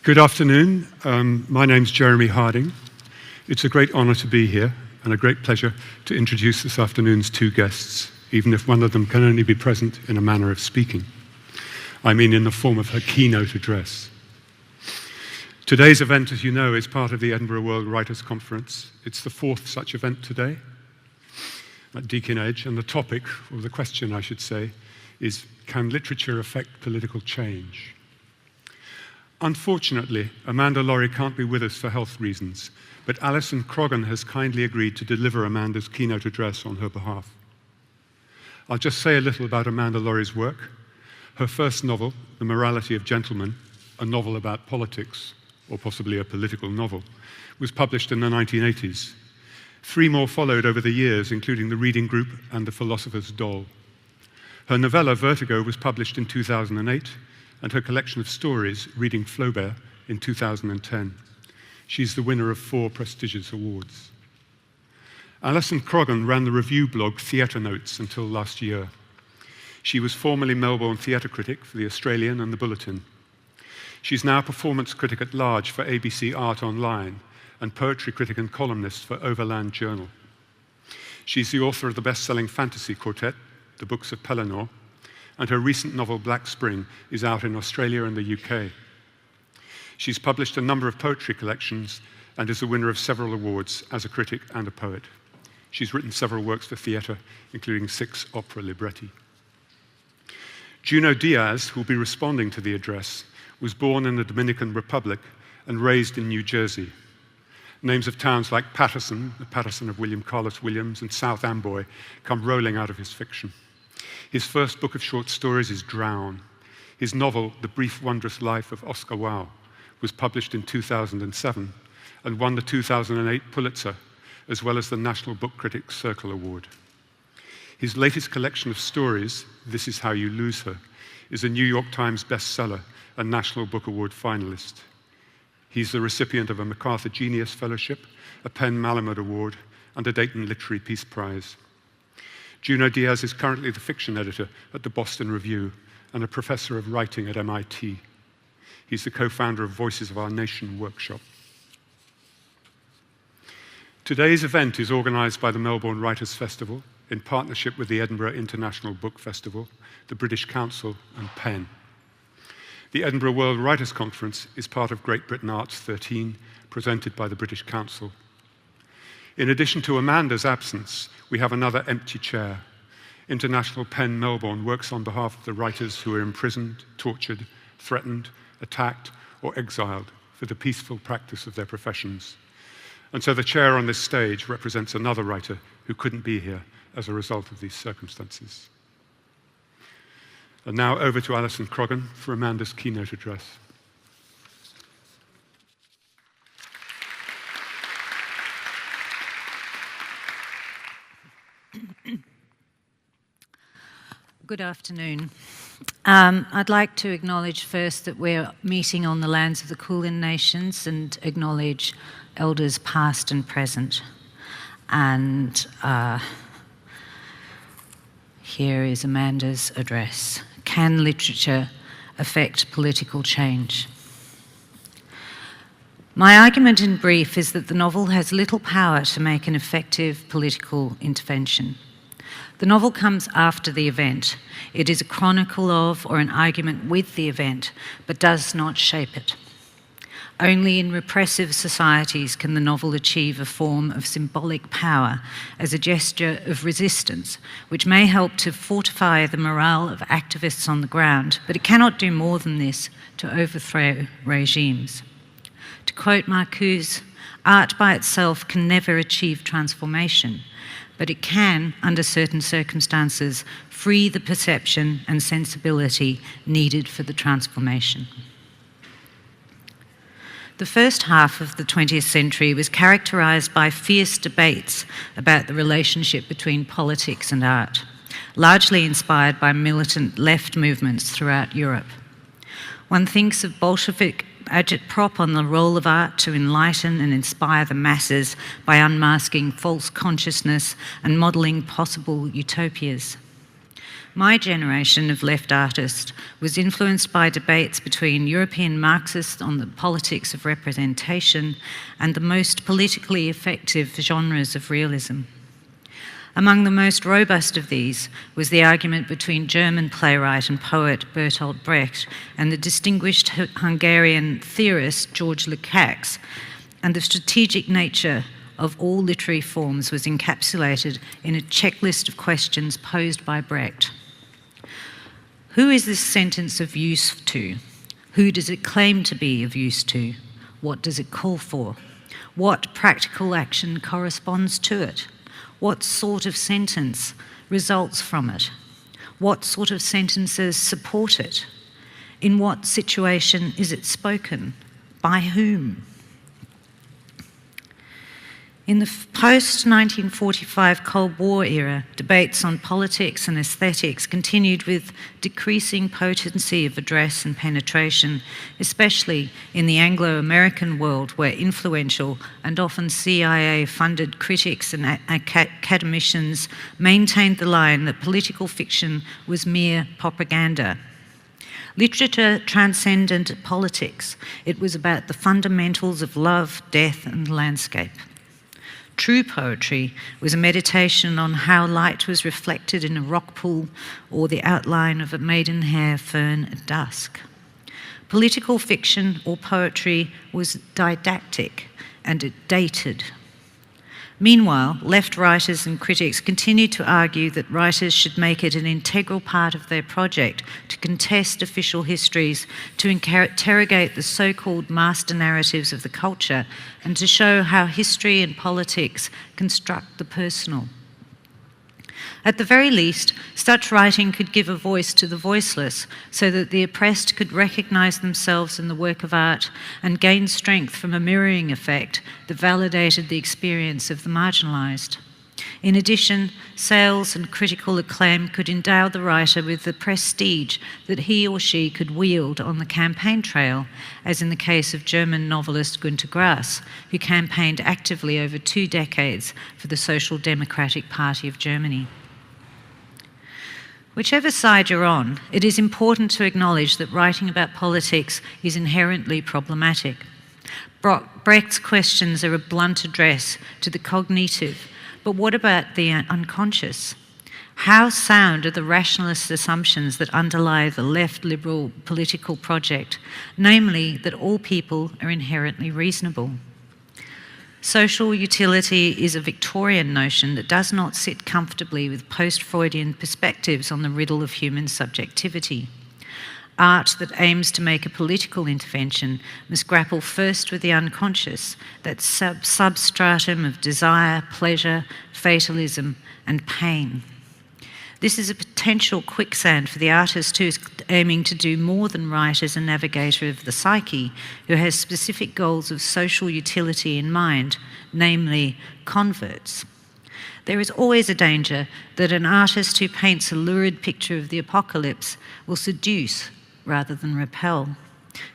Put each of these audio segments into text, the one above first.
Good afternoon. My name's Jeremy Harding. It's a great honor to be here and a great pleasure to introduce this afternoon's two guests, even if one of them can only be present in a manner of speaking. I mean in the form of her keynote address. Today's event, as you know, is part of the Edinburgh World Writers' Conference. It's the fourth such event today at Deakin Edge, and the topic, or the question I should say, is can literature affect political change? Unfortunately, Amanda LOHREY can't be with us for health reasons, but Alison Croggon has kindly agreed to deliver Amanda's keynote address on her behalf. I'll just say a little about Amanda LOHREY's work. Her first novel, The Morality of Gentlemen, a novel about politics, or possibly a political novel, was published in the 1980s. Three more followed over the years, including The Reading Group and The Philosopher's Doll. Her novella, Vertigo, was published in 2008, and her collection of stories, Reading Flaubert, in 2010. She's the winner of 4 prestigious awards. Alison Croggon ran the review blog Theatre Notes until last year. She was formerly Melbourne theatre critic for The Australian and The Bulletin. She's now performance critic at large for ABC Art Online and poetry critic and columnist for Overland Journal. She's the author of the best-selling fantasy quartet, The Books of Pellinor, and her recent novel, Black Spring, is out in Australia and the UK. She's published a number of poetry collections and is the winner of several awards as a critic and a poet. She's written several works for theatre, including 6 opera libretti. Junot Diaz, who will be responding to the address, was born in the Dominican Republic and raised in New Jersey. Names of towns like Paterson, the Paterson of William Carlos Williams, and South Amboy come rolling out of his fiction. His first book of short stories is Drown. His novel, The Brief Wondrous Life of Oscar Wilde, was published in 2007 and won the 2008 Pulitzer, as well as the National Book Critics Circle Award. His latest collection of stories, This Is How You Lose Her, is a New York Times bestseller and National Book Award finalist. He's the recipient of a MacArthur Genius Fellowship, a Penn Malamud Award, and a Dayton Literary Peace Prize. Junot Diaz is currently the fiction editor at the Boston Review and a professor of writing at MIT. He's the co-founder of Voices of Our Nation workshop. Today's event is organized by the Melbourne Writers' Festival in partnership with the Edinburgh International Book Festival, the British Council, and PEN. The Edinburgh World Writers' Conference is part of Great Britain Arts 13, presented by the British Council. In addition to Amanda's absence, we have another empty chair. International PEN Melbourne works on behalf of the writers who are imprisoned, tortured, threatened, attacked, or exiled for the peaceful practice of their professions. And so the chair on this stage represents another writer who couldn't be here as a result of these circumstances. And now over to Alison Croggon for Amanda's keynote address. Good afternoon. I'd like to acknowledge first that we're meeting on the lands of the Kulin Nations and acknowledge elders past and present. And here is Amanda's address. Can literature affect political change? My argument in brief is that the novel has little power to make an effective political intervention. The novel comes after the event. It is a chronicle of or an argument with the event, but does not shape it. Only in repressive societies can the novel achieve a form of symbolic power as a gesture of resistance, which may help to fortify the morale of activists on the ground, but it cannot do more than this to overthrow regimes. To quote Marcuse, art by itself can never achieve transformation, but it can, under certain circumstances, free the perception and sensibility needed for the transformation. The first half of the 20th century was characterised by fierce debates about the relationship between politics and art, largely inspired by militant left movements throughout Europe. One thinks of Bolshevik agitprop on the role of art to enlighten and inspire the masses by unmasking false consciousness and modelling possible utopias. My generation of left artists was influenced by debates between European Marxists on the politics of representation and the most politically effective genres of realism. Among the most robust of these was the argument between German playwright and poet Bertolt Brecht and the distinguished Hungarian theorist George Lukács, and the strategic nature of all literary forms was encapsulated in a checklist of questions posed by Brecht. Who is this sentence of use to? Who does it claim to be of use to? What does it call for? What practical action corresponds to it? What sort of sentence results from it? What sort of sentences support it? In what situation is it spoken? By whom? In the post-1945 Cold War era, debates on politics and aesthetics continued with decreasing potency of address and penetration, especially in the Anglo-American world, where influential and often CIA-funded critics and academicians maintained the line that political fiction was mere propaganda. Literature transcended politics. It was about the fundamentals of love, death, and landscape. True poetry was a meditation on how light was reflected in a rock pool or the outline of a maidenhair fern at dusk. Political fiction or poetry was didactic, and it dated. Meanwhile, left writers and critics continued to argue that writers should make it an integral part of their project to contest official histories, to interrogate the so-called master narratives of the culture, and to show how history and politics construct the personal. At the very least, such writing could give a voice to the voiceless, so that the oppressed could recognise themselves in the work of art and gain strength from a mirroring effect that validated the experience of the marginalised. In addition, sales and critical acclaim could endow the writer with the prestige that he or she could wield on the campaign trail, as in the case of German novelist Günter Grass, who campaigned actively over 2 decades for the Social Democratic Party of Germany. Whichever side you're on, it is important to acknowledge that writing about politics is inherently problematic. Brecht's questions are a blunt address to the cognitive, but what about the unconscious? How sound are the rationalist assumptions that underlie the left liberal political project, namely that all people are inherently reasonable? Social utility is a Victorian notion that does not sit comfortably with post-Freudian perspectives on the riddle of human subjectivity. Art that aims to make a political intervention must grapple first with the unconscious, that substratum of desire, pleasure, fatalism, and pain. This is a potential quicksand for the artist who is aiming to do more than write as a navigator of the psyche, who has specific goals of social utility in mind, namely converts. There is always a danger that an artist who paints a lurid picture of the apocalypse will seduce rather than repel.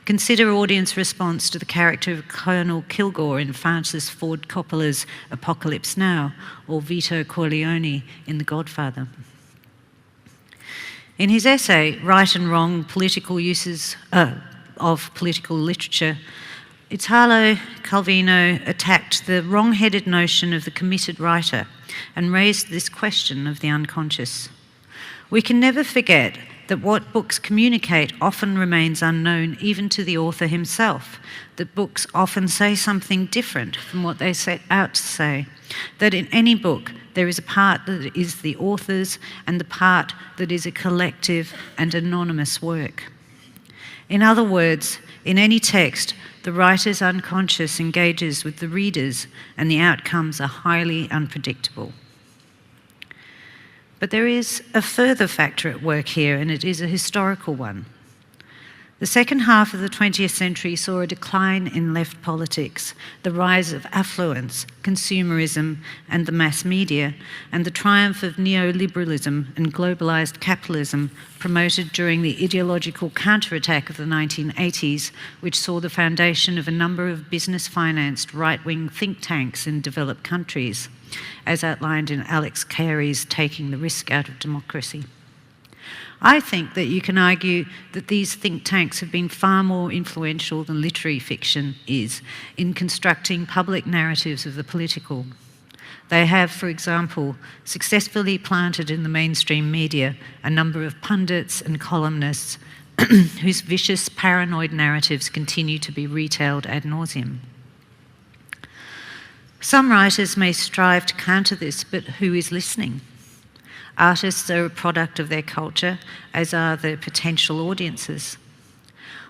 Consider audience response to the character of Colonel Kilgore in Francis Ford Coppola's Apocalypse Now, or Vito Corleone in The Godfather. In his essay, Right and Wrong, Political Uses of Political Literature, Italo Calvino attacked the wrong-headed notion of the committed writer and raised this question of the unconscious. We can never forget that what books communicate often remains unknown even to the author himself, that books often say something different from what they set out to say, that in any book there is a part that is the author's and the part that is a collective and anonymous work. In other words, in any text, the writer's unconscious engages with the readers and the outcomes are highly unpredictable. But there is a further factor at work here, and it is a historical one. The second half of the 20th century saw a decline in left politics, the rise of affluence, consumerism, and the mass media, and the triumph of neoliberalism and globalised capitalism promoted during the ideological counterattack of the 1980s, which saw the foundation of a number of business-financed right-wing think tanks in developed countries, as outlined in Alex Carey's Taking the Risk Out of Democracy. I think that you can argue that these think tanks have been far more influential than literary fiction is in constructing public narratives of the political. They have, for example, successfully planted in the mainstream media a number of pundits and columnists whose vicious, paranoid narratives continue to be retailed ad nauseum. Some writers may strive to counter this, but who is listening? Artists are a product of their culture, as are their potential audiences.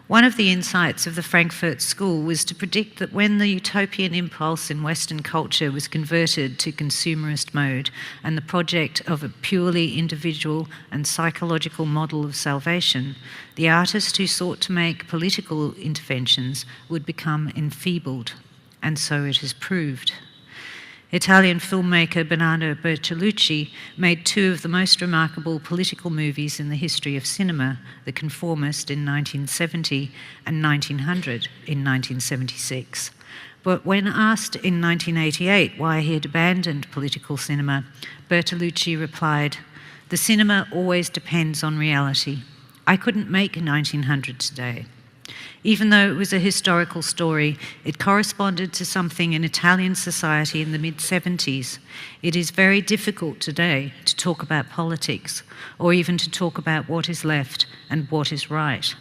One of the insights of the Frankfurt School was to predict that when the utopian impulse in Western culture was converted to consumerist mode and the project of a purely individual and psychological model of salvation, the artist who sought to make political interventions would become enfeebled, and so it has proved. Italian filmmaker Bernardo Bertolucci made two of the most remarkable political movies in the history of cinema, The Conformist in 1970 and 1900 in 1976. But when asked in 1988 why he had abandoned political cinema, Bertolucci replied, "The cinema always depends on reality. I couldn't make 1900 today. Even though it was a historical story, it corresponded to something in Italian society in the mid-70s. It is very difficult today to talk about politics, or even to talk about what is left and what is right.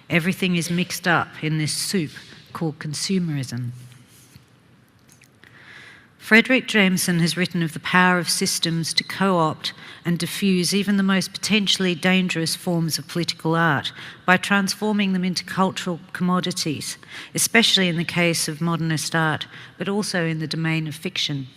Everything is mixed up in this soup called consumerism." Frederick Jameson has written of the power of systems to co-opt and diffuse even the most potentially dangerous forms of political art by transforming them into cultural commodities, especially in the case of modernist art, but also in the domain of fiction.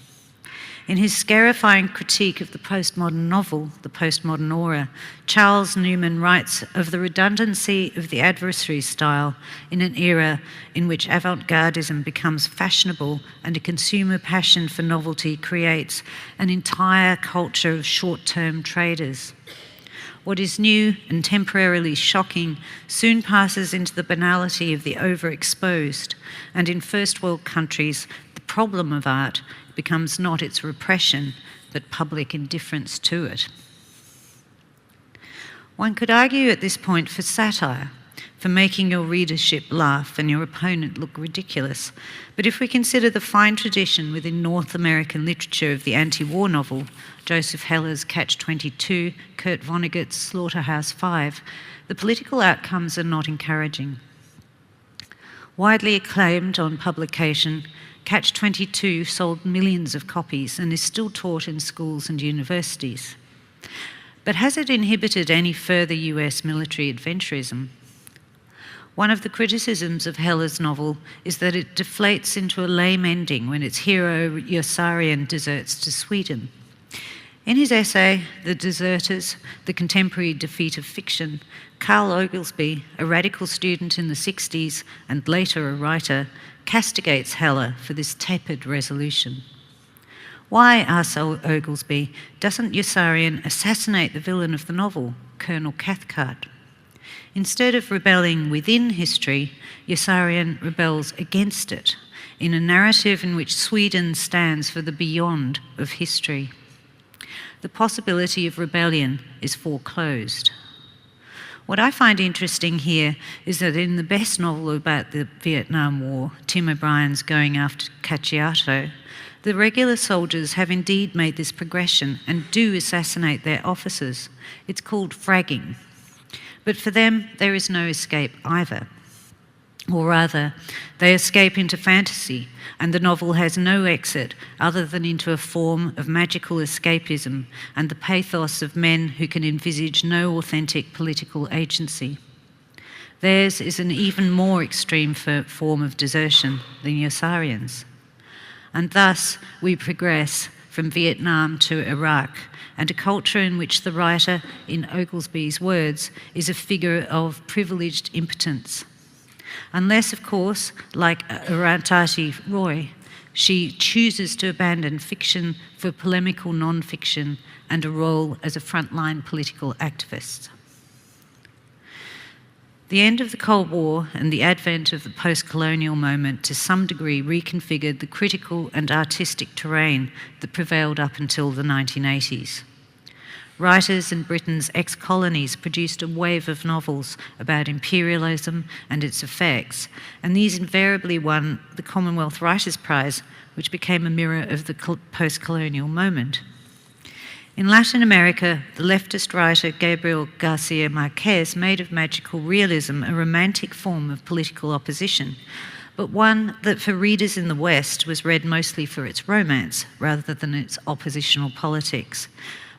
In his scarifying critique of the postmodern novel, The Postmodern Aura, Charles Newman writes of the redundancy of the adversary style in an era in which avant-gardism becomes fashionable and a consumer passion for novelty creates an entire culture of short-term traders. What is new and temporarily shocking soon passes into the banality of the overexposed, and in first world countries, the problem of art becomes not its repression, but public indifference to it. One could argue at this point for satire, for making your readership laugh and your opponent look ridiculous. But if we consider the fine tradition within North American literature of the anti-war novel, Joseph Heller's Catch-22, Kurt Vonnegut's Slaughterhouse-5, the political outcomes are not encouraging. Widely acclaimed on publication, Catch-22 sold millions of copies and is still taught in schools and universities. But has it inhibited any further US military adventurism? One of the criticisms of Heller's novel is that it deflates into a lame ending when its hero Yossarian deserts to Sweden. In his essay, The Deserters, the Contemporary Defeat of Fiction, Carl Oglesby, a radical student in the 60s and later a writer, castigates Heller for this tepid resolution. Why, asks Oglesby, doesn't Yossarian assassinate the villain of the novel, Colonel Cathcart? Instead of rebelling within history, Yossarian rebels against it, in a narrative in which Sweden stands for the beyond of history. The possibility of rebellion is foreclosed. What I find interesting here is that in the best novel about the Vietnam War, Tim O'Brien's Going After Cacciato, the regular soldiers have indeed made this progression and do assassinate their officers. It's called fragging. But for them, there is no escape either. Or rather, they escape into fantasy, and the novel has no exit other than into a form of magical escapism and the pathos of men who can envisage no authentic political agency. Theirs is an even more extreme form of desertion than Yossarian's. And thus, we progress from Vietnam to Iraq, and a culture in which the writer, in Oglesby's words, is a figure of privileged impotence. Unless, of course, like Arundhati Roy, she chooses to abandon fiction for polemical non-fiction and a role as a frontline political activist. The end of the Cold War and the advent of the post-colonial moment to some degree reconfigured the critical and artistic terrain that prevailed up until the 1980s. writers in Britain's ex-colonies produced a wave of novels about imperialism and its effects, and these invariably won the Commonwealth Writers' Prize, which became a mirror of the post-colonial moment. In Latin America, the leftist writer Gabriel Garcia Marquez made of magical realism a romantic form of political opposition, but one that for readers in the West was read mostly for its romance rather than its oppositional politics,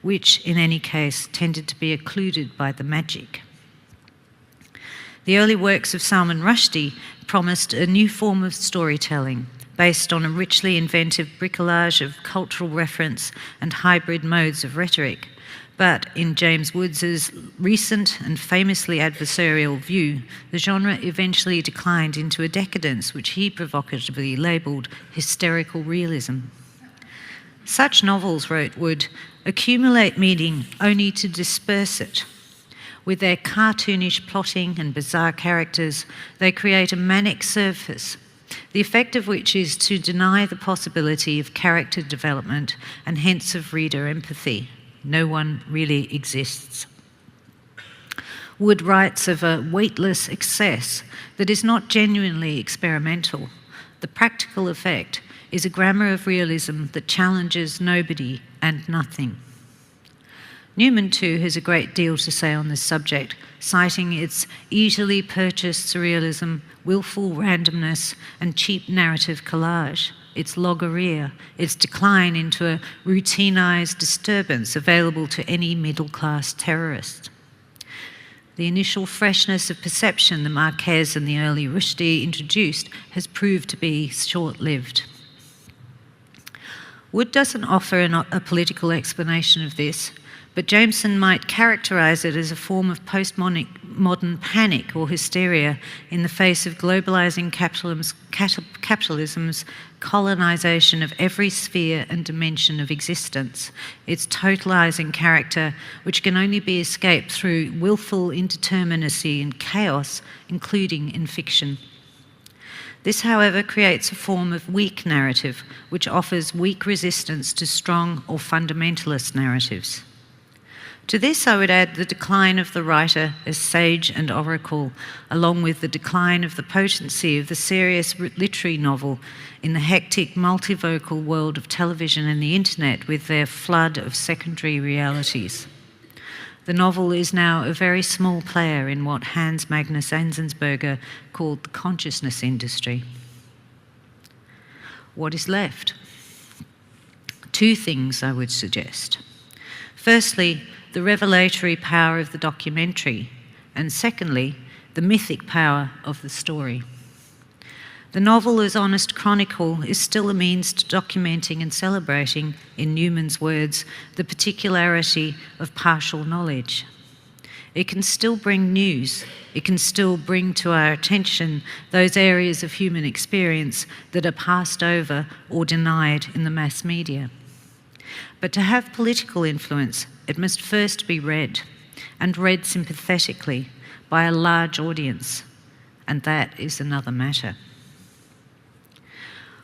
which in any case tended to be occluded by the magic. The early works of Salman Rushdie promised a new form of storytelling based on a richly inventive bricolage of cultural reference and hybrid modes of rhetoric. But in James Woods' recent and famously adversarial view, the genre eventually declined into a decadence which he provocatively labelled hysterical realism. Such novels, wrote Wood, accumulate meaning only to disperse it. With their cartoonish plotting and bizarre characters, they create a manic surface, the effect of which is to deny the possibility of character development and hence of reader empathy. No one really exists. Wood writes of a weightless excess that is not genuinely experimental. The practical effect is a grammar of realism that challenges nobody and nothing. Newman, too, has a great deal to say on this subject, citing its easily purchased surrealism, willful randomness, and cheap narrative collage, its LOHREY, its decline into a routinized disturbance available to any middle-class terrorist. The initial freshness of perception that Marquez and the early Rushdie introduced has proved to be short-lived. Wood doesn't offer a political explanation of this, but Jameson might characterise it as a form of postmodern panic or hysteria in the face of globalising capitalism's colonisation of every sphere and dimension of existence, its totalising character, which can only be escaped through willful indeterminacy and chaos, including in fiction. This, however, creates a form of weak narrative, which offers weak resistance to strong or fundamentalist narratives. To this, I would add the decline of the writer as sage and oracle, along with the decline of the potency of the serious literary novel in the hectic, multivocal world of television and the internet with their flood of secondary realities. The novel is now a very small player in what Hans Magnus Enzensberger called the consciousness industry. What is left? Two things I would suggest. Firstly, the revelatory power of the documentary, and secondly, the mythic power of the story. The novel as honest chronicle is still a means to documenting and celebrating, in Newman's words, the particularity of partial knowledge. It can still bring news. It can still bring to our attention those areas of human experience that are passed over or denied in the mass media. But to have political influence, it must first be read, and read sympathetically by a large audience, and that is another matter.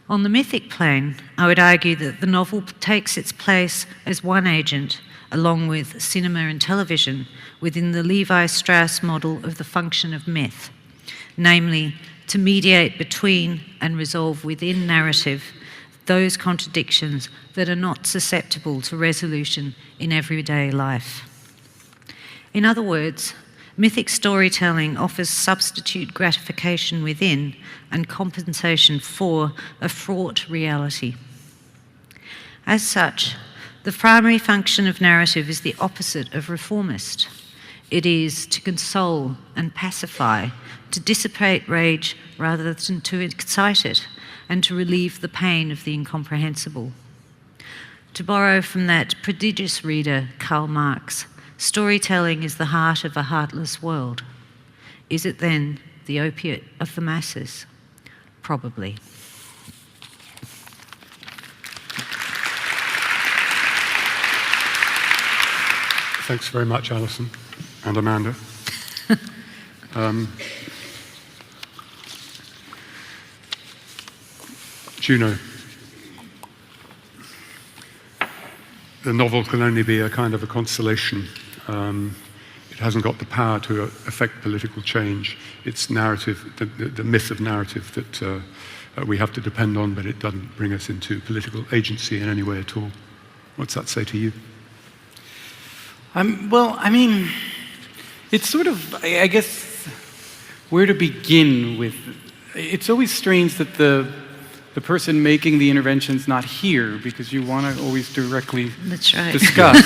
On the mythic plane, I would argue that the novel takes its place as one agent, along with cinema and television, within the Levi Strauss model of the function of myth, namely, to mediate between and resolve within narrative those contradictions that are not susceptible to resolution in everyday life. In other words, mythic storytelling offers substitute gratification within and compensation for a fraught reality. As such, the primary function of narrative is the opposite of reformist. It is to console and pacify, to dissipate rage rather than to excite it, and to relieve the pain of the incomprehensible. To borrow from that prodigious reader, Karl Marx, storytelling is the heart of a heartless world. Is it then the opiate of the masses? Probably. Thanks very much, Alison and Amanda. Junot. the novel can only be a kind of a consolation. It hasn't got the power to affect political change. It's narrative, the myth of narrative that we have to depend on, but it doesn't bring us into political agency in any way at all. What's that say to you? Well, I mean, it's sort of, I guess, where to begin with. It's always strange that the person making the intervention's not here, because you want to always directly discuss.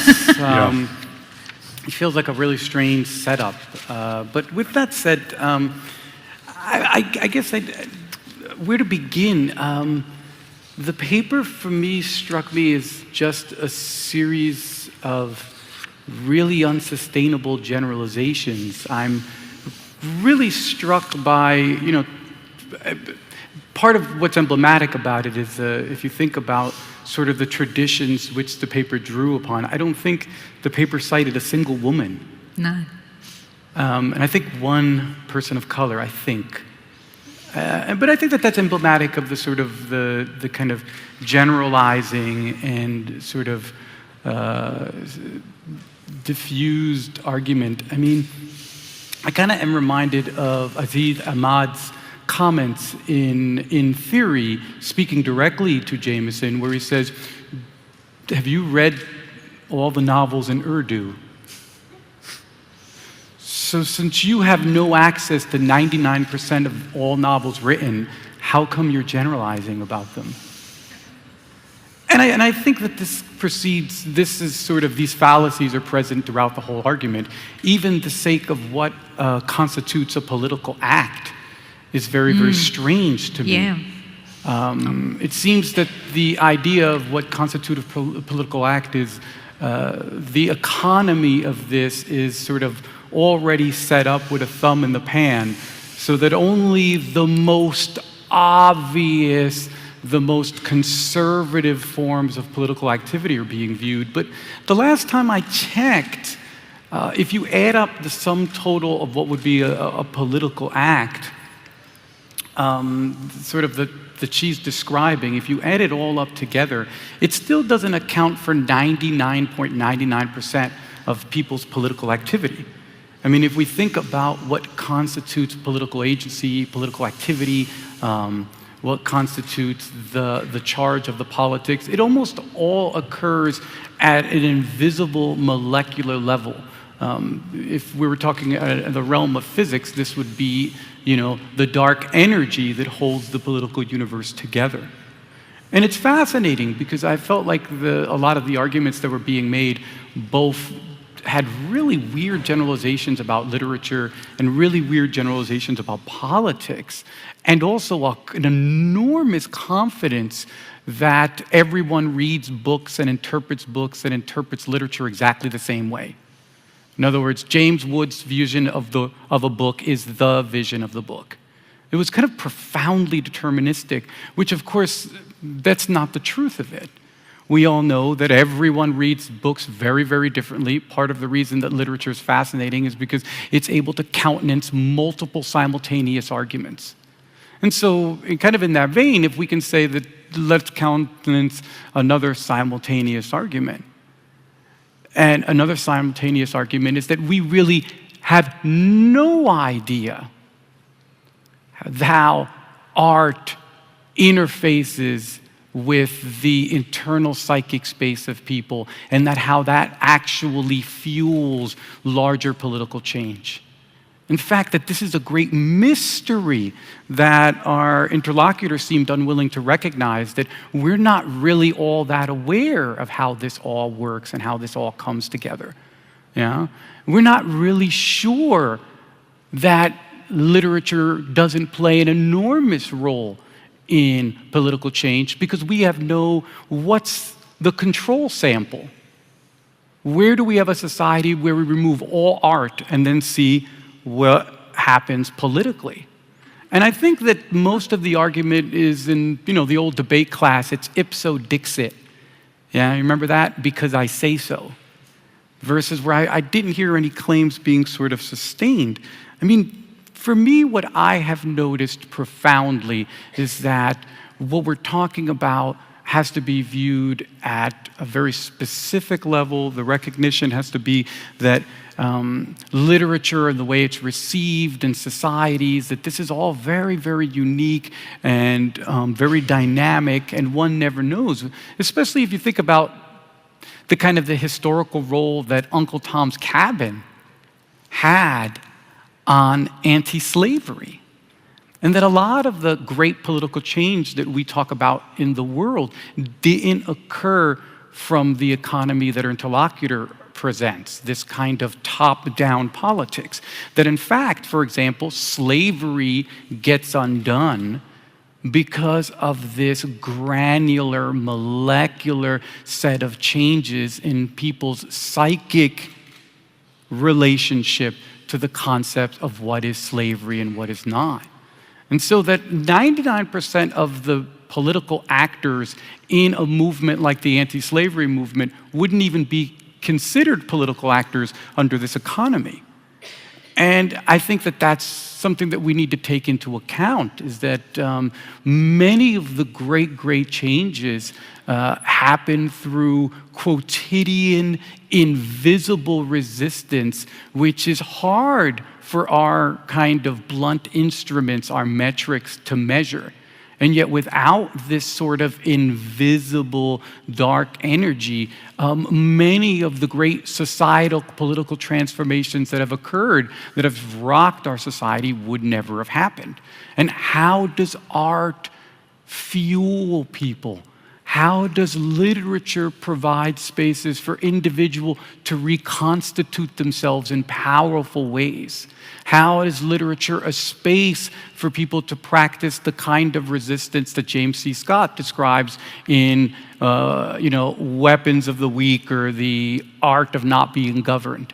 It feels like a really strange setup. But with that said, I guess where to begin? The paper for me struck me as just a series of really unsustainable generalizations. I'm really struck by, part of what's emblematic about it is if you think about sort of the traditions which the paper drew upon, I don't think the paper cited a single woman. No. And I think one person of color, I think. But I think that that's emblematic of the sort of the kind of generalizing and sort of diffused argument. I mean, I kind of am reminded of Aziz Ahmad's comments in Theory, speaking directly to Jameson, where he says, have you read all the novels in Urdu? So since you have no access to 99% of all novels written, how come you're generalizing about them? And I think that this is sort of, these fallacies are present throughout the whole argument. Even the sake of what constitutes a political act is very, very strange to me. Yeah. It seems that the idea of what constitutes a political act is the economy of this is sort of already set up with a thumb in the pan, so that only the most obvious, the most conservative forms of political activity are being viewed. But the last time I checked, if you add up the sum total of what would be a political act, sort of that she's describing, if you add it all up together, it still doesn't account for 99.99% of people's political activity. I mean, if we think about what constitutes political agency, political activity, what constitutes the charge of the politics, it almost all occurs at an invisible molecular level. If we were talking in the realm of physics, this would be, the dark energy that holds the political universe together. And it's fascinating because I felt like a lot of the arguments that were being made both had really weird generalizations about literature and really weird generalizations about politics, and also an enormous confidence that everyone reads books and interprets literature exactly the same way. In other words, James Wood's vision of a book is the vision of the book. It was kind of profoundly deterministic, which of course, that's not the truth of it. We all know that everyone reads books very, very differently. Part of the reason that literature is fascinating is because it's able to countenance multiple simultaneous arguments. And so, kind of in that vein, if we can say that let's countenance another simultaneous argument. And another simultaneous argument is that we really have no idea how art interfaces with the internal psychic space of people, and that how that actually fuels larger political change. In fact, that this is a great mystery that our interlocutors seemed unwilling to recognize, that we're not really all that aware of how this all works and how this all comes together. Yeah? We're not really sure that literature doesn't play an enormous role in political change, because we have what's the control sample? Where do we have a society where we remove all art and then see what happens politically? And I think that most of the argument is in, the old debate class, it's ipso dixit. Yeah, you remember that? Because I say so. Versus where I didn't hear any claims being sort of sustained. I mean, for me, what I have noticed profoundly is that what we're talking about has to be viewed at a very specific level. The recognition has to be that literature and the way it's received in societies, that this is all very, very unique and very dynamic, and one never knows, especially if you think about the historical role that Uncle Tom's Cabin had on anti-slavery. And that a lot of the great political change that we talk about in the world didn't occur from the economy that our interlocutor presents, this kind of top-down politics. That in fact, for example, slavery gets undone because of this granular, molecular set of changes in people's psychic relationship to the concept of what is slavery and what is not. And so that 99% of the political actors in a movement like the anti-slavery movement wouldn't even be considered political actors under this economy. And I think that that's something that we need to take into account, is that many of the great changes happen through quotidian, invisible resistance, which is hard for our kind of blunt instruments, our metrics to measure. And yet without this sort of invisible dark energy, many of the great societal political transformations that have occurred, that have rocked our society, would never have happened. And how does art fuel people? How does literature provide spaces for individuals to reconstitute themselves in powerful ways? How is literature a space for people to practice the kind of resistance that James C. Scott describes in, Weapons of the Weak, or The Art of Not Being Governed?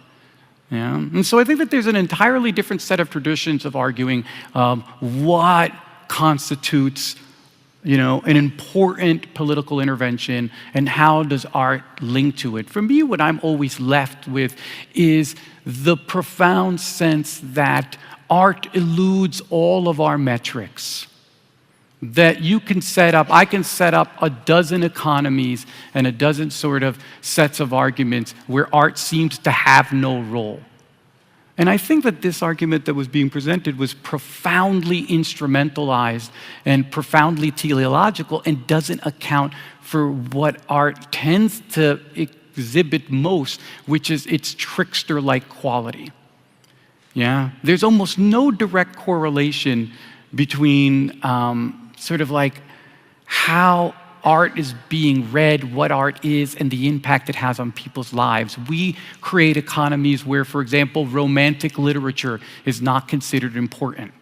Yeah? And so I think that there's an entirely different set of traditions of arguing what constitutes an important political intervention, and how does art link to it. For me, what I'm always left with is the profound sense that art eludes all of our metrics. That I can set up a dozen economies and a dozen sort of sets of arguments where art seems to have no role. And I think that this argument that was being presented was profoundly instrumentalized and profoundly teleological, and doesn't account for what art tends to exhibit most, which is its trickster-like quality. Yeah? There's almost no direct correlation between how art is being read, what art is, and the impact it has on people's lives. We create economies where, for example, romantic literature is not considered important,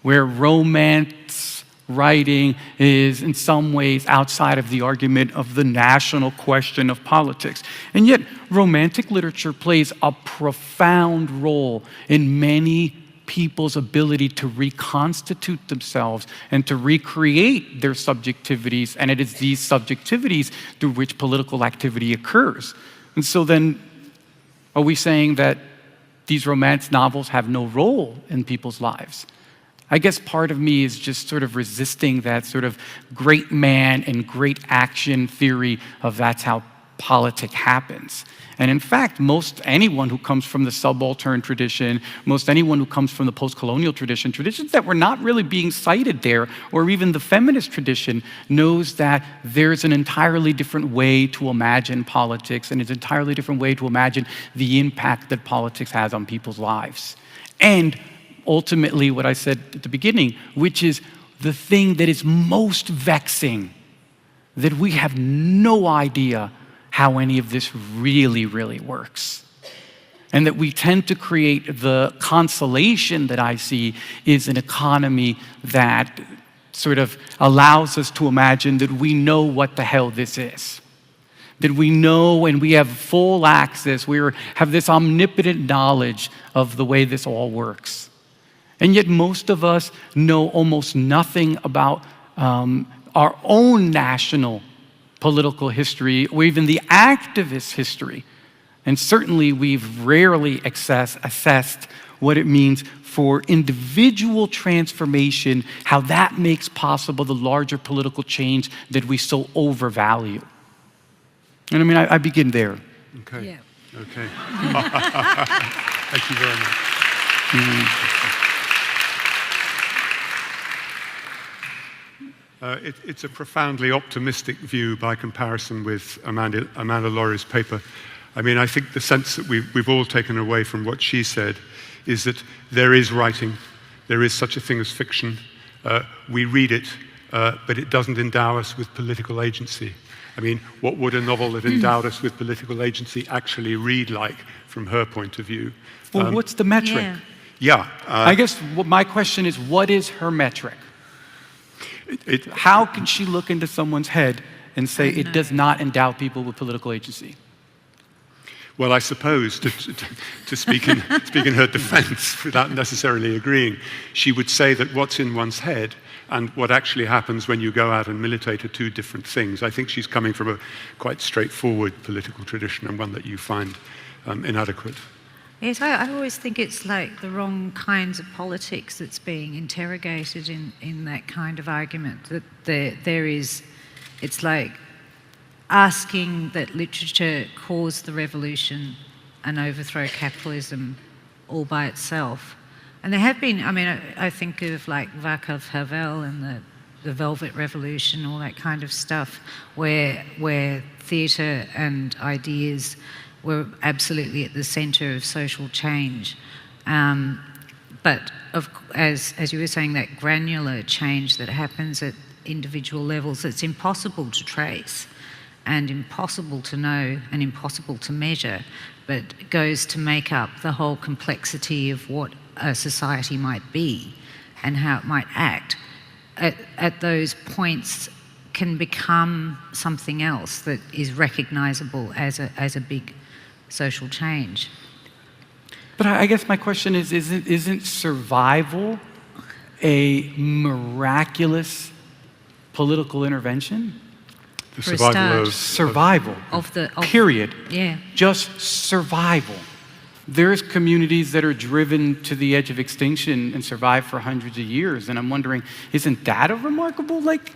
where romance writing is in some ways outside of the argument of the national question of politics. And yet, romantic literature plays a profound role in many people's ability to reconstitute themselves and to recreate their subjectivities, and it is these subjectivities through which political activity occurs. And so then, are we saying that these romance novels have no role in people's lives? I guess part of me is just sort of resisting that sort of great man and great action theory of that's how politics happens. And in fact, most anyone who comes from the subaltern tradition, most anyone who comes from the post-colonial tradition, traditions that were not really being cited there, or even the feminist tradition, knows that there's an entirely different way to imagine politics, and it's an entirely different way to imagine the impact that politics has on people's lives. And ultimately, what I said at the beginning, which is the thing that is most vexing, that we have no idea how any of this really works. And that we tend to create the consolation that I see is an economy that sort of allows us to imagine that we know what the hell this is. That we know and we have full access, we have this omnipotent knowledge of the way this all works. And yet most of us know almost nothing about our own national political history, or even the activist history. And certainly we've rarely assessed what it means for individual transformation, how that makes possible the larger political change that we so overvalue. And I mean, I begin there. Okay. Yeah. Okay. Thank you very much. It's a profoundly optimistic view by comparison with Amanda LOHREY's paper. I mean, I think the sense that we've all taken away from what she said is that there is writing, there is such a thing as fiction. We read it, but it doesn't endow us with political agency. I mean, what would a novel that endowed us with political agency actually read like from her point of view? Well, what's the metric? Yeah. I guess my question is, what is her metric? How can she look into someone's head and say it does not endow people with political agency? Well, I suppose, to speak in her defense, without necessarily agreeing, she would say that what's in one's head and what actually happens when you go out and militate are two different things. I think she's coming from a quite straightforward political tradition, and one that you find inadequate. Yes, I always think it's like the wrong kinds of politics that's being interrogated in that kind of argument. That there is, it's like asking that literature cause the revolution and overthrow capitalism all by itself. And there have been, I mean, I think of like Václav Havel and the Velvet Revolution, all that kind of stuff, where theatre and ideas were absolutely at the centre of social change. But as you were saying, that granular change that happens at individual levels, it's impossible to trace and impossible to know and impossible to measure, but goes to make up the whole complexity of what a society might be and how it might act. At those points can become something else that is recognisable as a big social change. But I guess my question is, isn't survival a miraculous political intervention? The For a survival start. Period. Yeah. Just survival. There's communities that are driven to the edge of extinction and survive for hundreds of years, and I'm wondering, isn't that a remarkable, like...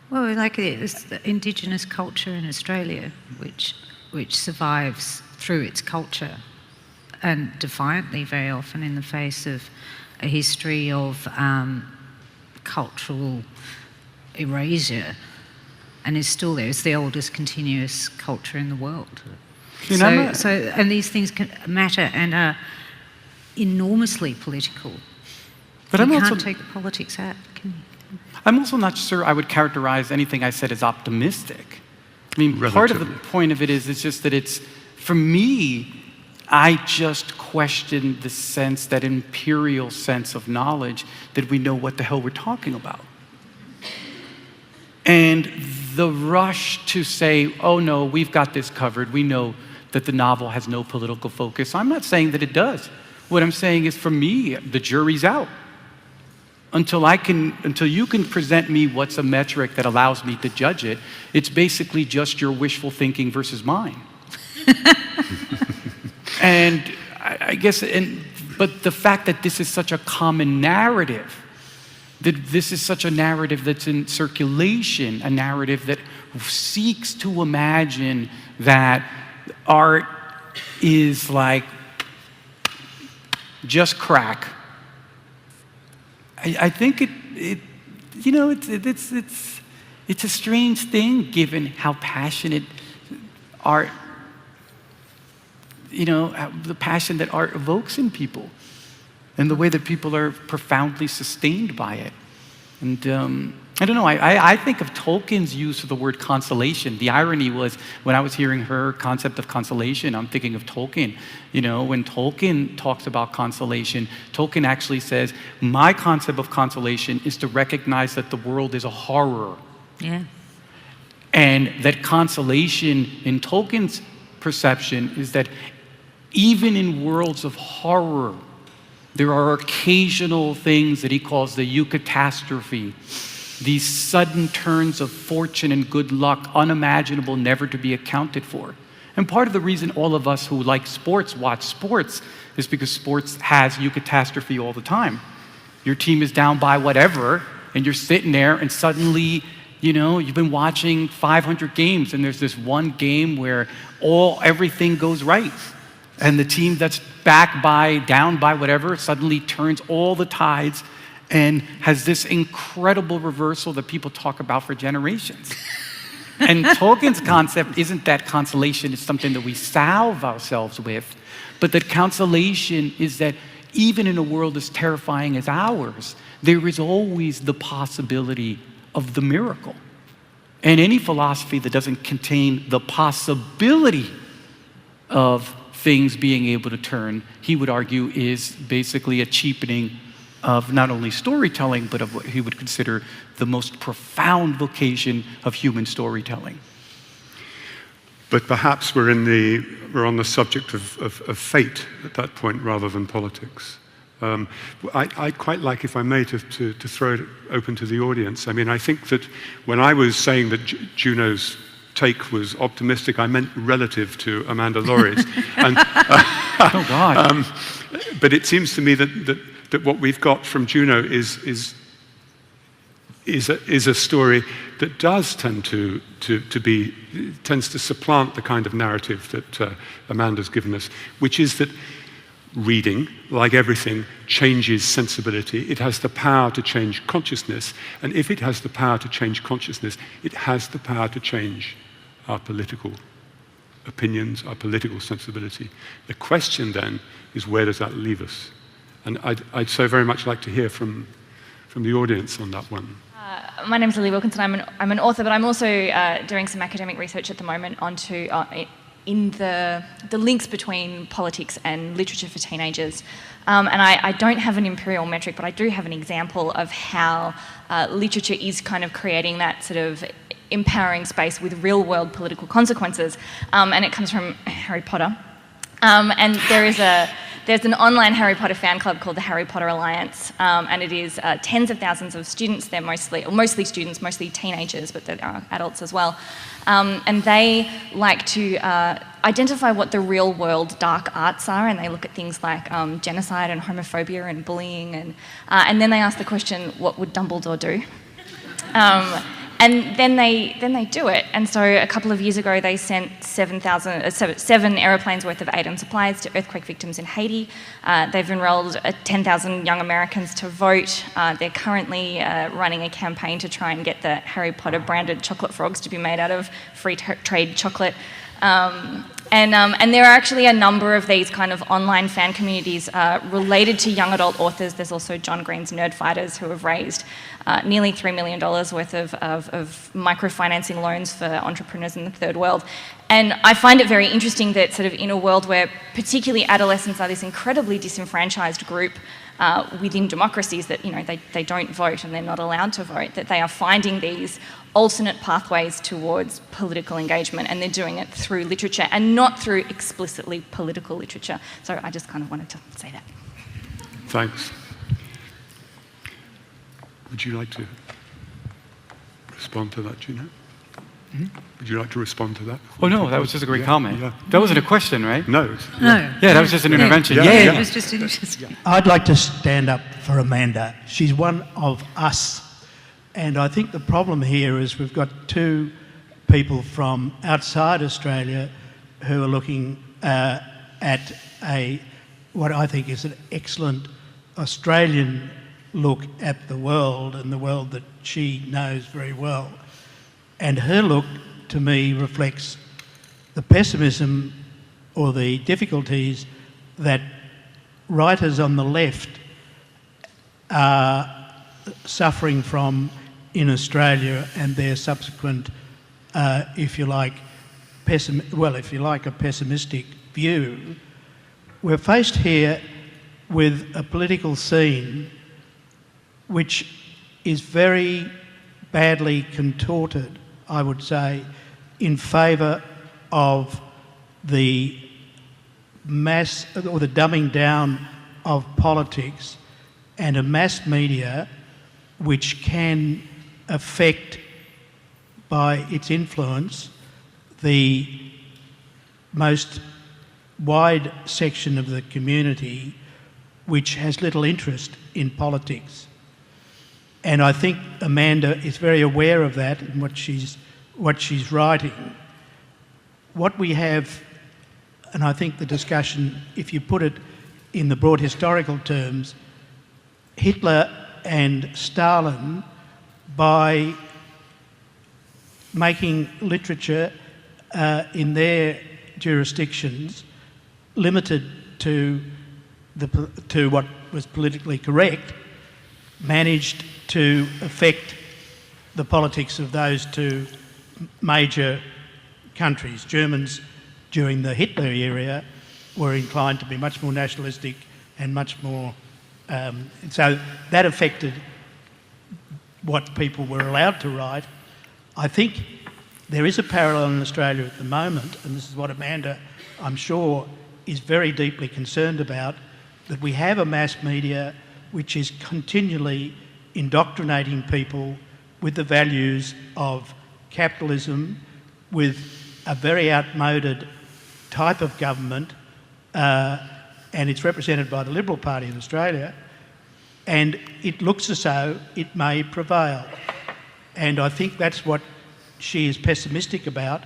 Well, like it's the indigenous culture in Australia, which survives through its culture, and defiantly very often in the face of a history of cultural erasure, and is still there. It's the oldest continuous culture in the world. And these things can matter and are enormously political. But you can't take the politics out, can you? I'm also not sure I would characterize anything I said as optimistic. I mean, part of the point of it is just that it's, for me, I just question the sense, that imperial sense of knowledge, that we know what the hell we're talking about. And the rush to say, oh no, we've got this covered, we know that the novel has no political focus. I'm not saying that it does. What I'm saying is, for me, the jury's out. Until you can present me what's a metric that allows me to judge it, it's basically just your wishful thinking versus mine. And I guess, but the fact that this is such a common narrative, that this is such a narrative that's in circulation, a narrative that seeks to imagine that art is like just crack. I think it's a strange thing, given how passionate art, the passion that art evokes in people, and the way that people are profoundly sustained by it. And I don't know, I think of Tolkien's use of the word consolation. The irony was, when I was hearing her concept of consolation, I'm thinking of Tolkien. When Tolkien talks about consolation, Tolkien actually says, my concept of consolation is to recognize that the world is a horror. Yeah. And that consolation, in Tolkien's perception, is that even in worlds of horror, there are occasional things that he calls the eucatastrophe, these sudden turns of fortune and good luck, unimaginable, never to be accounted for. And part of the reason all of us who like sports watch sports is because sports has eucatastrophe all the time. Your team is down by whatever, and you're sitting there, and suddenly, you've been watching 500 games, and there's this one game where everything goes right. And the team that's down by whatever, suddenly turns all the tides and has this incredible reversal that people talk about for generations. And Tolkien's concept isn't that consolation is something that we salve ourselves with, but that consolation is that even in a world as terrifying as ours, there is always the possibility of the miracle. And any philosophy that doesn't contain the possibility of things being able to turn, he would argue, is basically a cheapening of not only storytelling, but of what he would consider the most profound vocation of human storytelling. But perhaps we're on the subject of fate at that point rather than politics. I'd quite like, if I may, to throw it open to the audience. I mean, I think that when I was saying that Junot's take was optimistic, I meant relative to Amanda Lorrie's. And, oh, God. But it seems to me that what we've got from Junot is a story that does tends to supplant the kind of narrative that Amanda's given us, which is that reading, like everything, changes sensibility. It has the power to change consciousness, and if it has the power to change consciousness, it has the power to change our political opinions, our political sensibility. The question then is, where does that leave us? And I'd so very much like to hear from the audience on that one. My name is Lily Wilkinson. I'm an author, but I'm also doing some academic research at the moment onto in the links between politics and literature for teenagers. And I don't have an imperial metric, but I do have an example of how literature is kind of creating that sort of empowering space with real-world political consequences. And it comes from Harry Potter. And there's an online Harry Potter fan club called the Harry Potter Alliance, and it is tens of thousands of students. They're mostly students, mostly teenagers, but there are adults as well. And they like to identify what the real-world dark arts are, and they look at things like genocide and homophobia and bullying, and then they ask the question, what would Dumbledore do? And then they do it. And so a couple of years ago, they sent 7 aeroplanes worth of aid and supplies to earthquake victims in Haiti. They've enrolled 10,000 young Americans to vote. They're currently running a campaign to try and get the Harry Potter branded chocolate frogs to be made out of free trade chocolate. And there are actually a number of these kind of online fan communities related to young adult authors. There's also John Green's Nerd Fighters, who have raised nearly $3 million worth of microfinancing loans for entrepreneurs in the third world. And I find it very interesting that sort of in a world where particularly adolescents are this incredibly disenfranchised group within democracies that, they don't vote and they're not allowed to vote, that they are finding these alternate pathways towards political engagement, and they're doing it through literature and not through explicitly political literature. So I just kind of wanted to say that. Thanks. Would you like to respond to that, Junot? Mm-hmm. Would you like to respond to that? Oh, no, that was just a great comment. Yeah. That wasn't a question, right? No. No. Yeah, that was just an intervention. It was just interesting. I'd like to stand up for Amanda. She's one of us. And I think the problem here is we've got two people from outside Australia who are looking at what I think is an excellent Australian look at the world, and the world that she knows very well. And her look, to me, reflects the pessimism or the difficulties that writers on the left are suffering from in Australia, and their subsequent, if you like, a pessimistic view. We're faced here with a political scene which is very badly contorted, I would say, in favour of the mass or the dumbing down of politics, and a mass media which can affect by its influence the most wide section of the community which has little interest in politics. And I think Amanda is very aware of that in what she's writing. What we have, and I think the discussion, if you put it in the broad historical terms, Hitler and Stalin, by making literature in their jurisdictions limited to what was politically correct, managed to affect the politics of those two major countries. Germans during the Hitler era were inclined to be much more nationalistic and much more... so that affected what people were allowed to write. I think there is a parallel in Australia at the moment, and this is what Amanda, I'm sure, is very deeply concerned about, that we have a mass media which is continually indoctrinating people with the values of capitalism, with a very outmoded type of government, and it's represented by the Liberal Party in Australia, and it looks as though it may prevail. And I think that's what she is pessimistic about,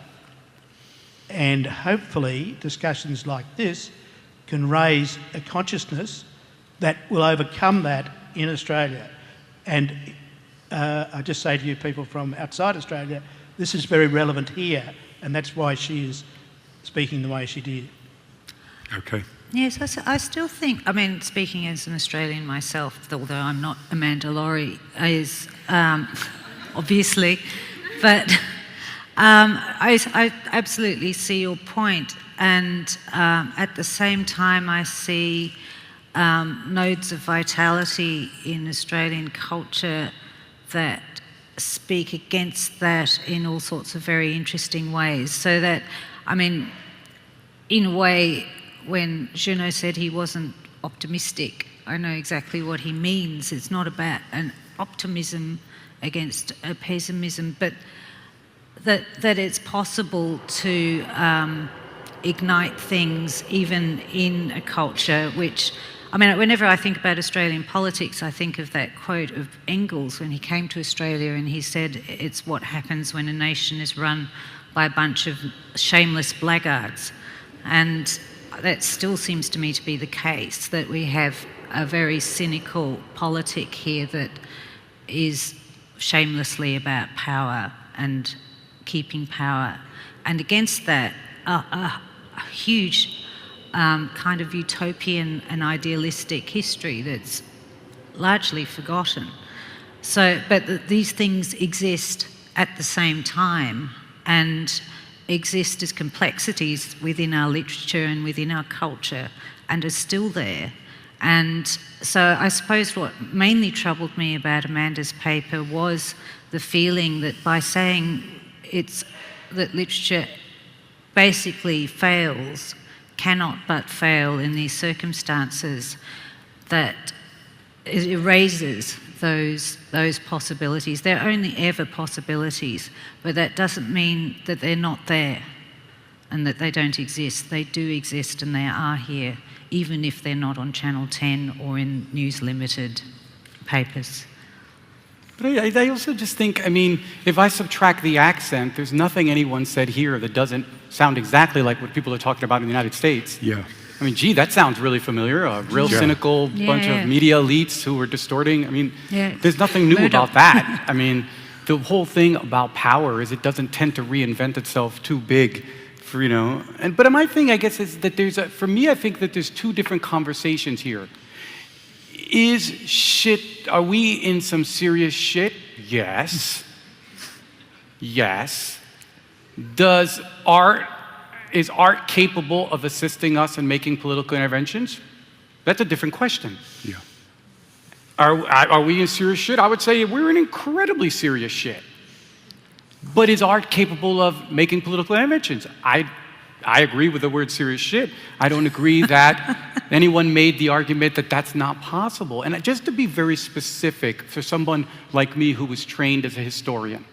and hopefully discussions like this can raise a consciousness that will overcome that in Australia. And I just say to you people from outside Australia, this is very relevant here, and that's why she is speaking the way she did. Okay. Yes, I still think, I mean, speaking as an Australian myself, although I'm not Amanda LOHREY, is obviously, but I absolutely see your point, and at the same time I see nodes of vitality in Australian culture that speak against that in all sorts of very interesting ways. So that, I mean, in a way, when Junot said he wasn't optimistic, I know exactly what he means. It's not about an optimism against a pessimism, but that it's possible to ignite things even in a culture which, I mean, whenever I think about Australian politics, I think of that quote of Engels when he came to Australia and he said, it's what happens when a nation is run by a bunch of shameless blackguards. And that still seems to me to be the case, that we have a very cynical politic here that is shamelessly about power and keeping power. And against that, a huge kind of utopian and idealistic history that's largely forgotten. So, but these things exist at the same time and exist as complexities within our literature and within our culture and are still there. And so I suppose what mainly troubled me about Amanda's paper was the feeling that by saying that literature basically fails, cannot but fail in these circumstances, that it erases those possibilities. They're only ever possibilities, but that doesn't mean that they're not there and that they don't exist. They do exist and they are here, even if they're not on Channel 10 or in News Limited papers. But I also just think, I mean, if I subtract the accent, there's nothing anyone said here that doesn't sound exactly like what people are talking about in the United States. Yeah. I mean, gee, that sounds really familiar. A real cynical bunch of media elites who were distorting. I mean, there's nothing new about that. I mean, the whole thing about power is it doesn't tend to reinvent itself too big for, you know. But my thing, I guess, is that for me, I think that there's two different conversations here. Are we in some serious shit? Yes. Yes. Is art capable of assisting us in making political interventions? That's a different question. Yeah. Are we in serious shit? I would say we're in incredibly serious shit. But is art capable of making political interventions? I agree with the word serious shit. I don't agree that anyone made the argument that that's not possible. And just to be very specific, for someone like me who was trained as a historian,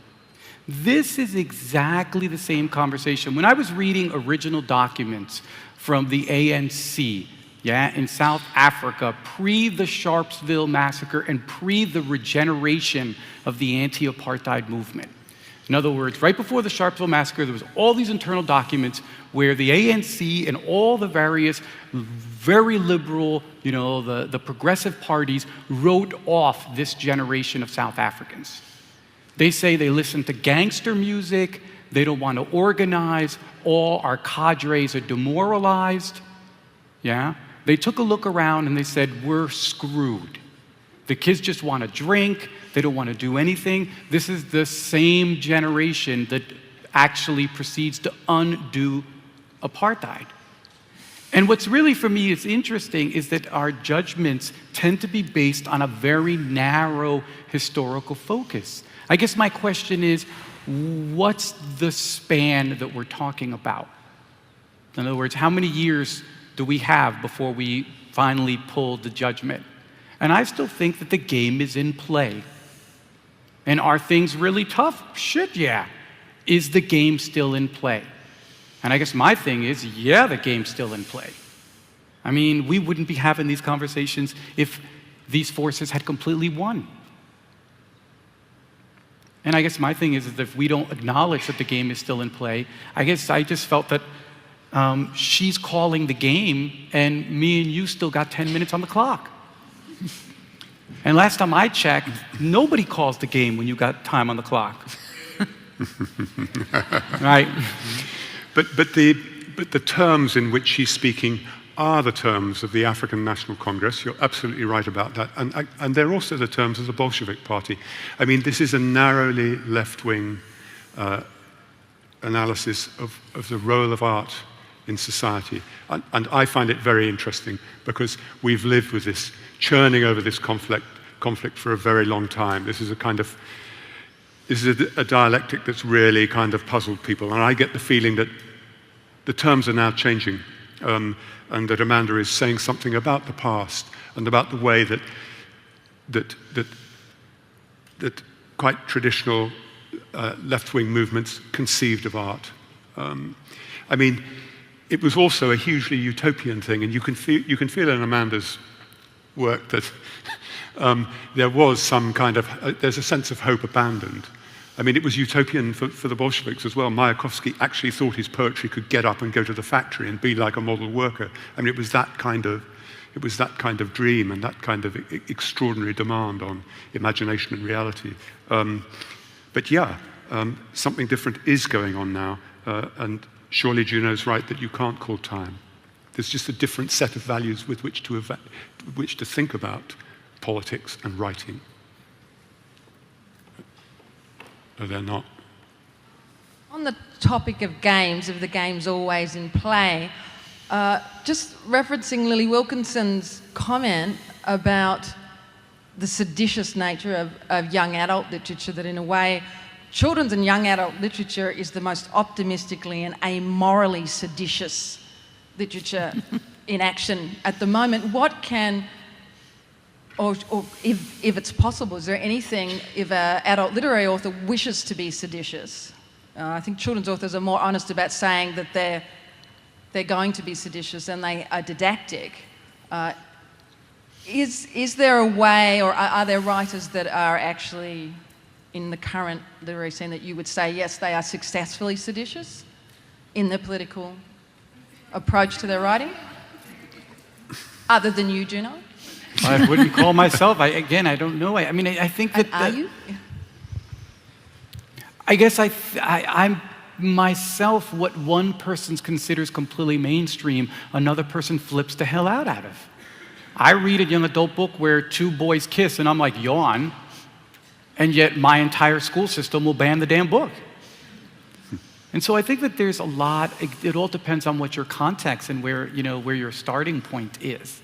This is exactly the same conversation. When I was reading original documents from the ANC, in South Africa, pre the Sharpeville massacre and pre the regeneration of the anti-apartheid movement. In other words, right before the Sharpeville massacre, there was all these internal documents where the ANC and all the various very liberal, the progressive parties wrote off this generation of South Africans. They say they listen to gangster music, they don't want to organize, all our cadres are demoralized. They took a look around and they said, we're screwed. The kids just want to drink, they don't want to do anything. This is the same generation that actually proceeds to undo apartheid. And what's really, for me, is interesting is that our judgments tend to be based on a very narrow historical focus. I guess my question is, what's the span that we're talking about? In other words, how many years do we have before we finally pull the judgment? And I still think that the game is in play. And are things really tough? Shit, yeah. Is the game still in play? And I guess my thing is, yeah, the game's still in play. I mean, we wouldn't be having these conversations if these forces had completely won. And I guess my thing is that if we don't acknowledge that the game is still in play, I guess I just felt that she's calling the game and me and you still got 10 minutes on the clock. And last time I checked, nobody calls the game when you got time on the clock. Right? But the terms in which she's speaking are the terms of the African National Congress. You're absolutely right about that. And they're also the terms of the Bolshevik Party. I mean, this is a narrowly left-wing analysis of the role of art in society. And I find it very interesting because we've lived with this, churning over this conflict for a very long time. This is a dialectic that's really kind of puzzled people. And I get the feeling that the terms are now changing. And that Amanda is saying something about the past and about the way that quite traditional left-wing movements conceived of art. I mean, it was also a hugely utopian thing, and you can feel in Amanda's work that there was some kind of there's a sense of hope abandoned. I mean, it was utopian for the Bolsheviks as well. Mayakovsky actually thought his poetry could get up and go to the factory and be like a model worker. I mean, it was that kind of dream and that kind of extraordinary demand on imagination and reality. But yeah, something different is going on now, and surely Junot's right that you can't call time. There's just a different set of values with which to think about politics and writing. No, they're not. On the topic of games, of the games always in play, just referencing Lily Wilkinson's comment about the seditious nature of young adult literature, that in a way, children's and young adult literature is the most optimistically and amorally seditious literature in action at the moment. What can... Or if it's possible, is there anything, if an adult literary author wishes to be seditious? I think children's authors are more honest about saying that they're going to be seditious and they are didactic. Is there a way, or are there writers that are actually in the current literary scene that you would say, yes, they are successfully seditious in their political approach to their writing? Other than you, Junot? I wouldn't call myself. I don't know. I mean, I think that... Are you? I guess I'm myself what one person considers completely mainstream, another person flips the hell out of. I read a young adult book where two boys kiss, and I'm like, yawn. And yet my entire school system will ban the damn book. And so I think that there's a lot... It all depends on what your context and where your starting point is.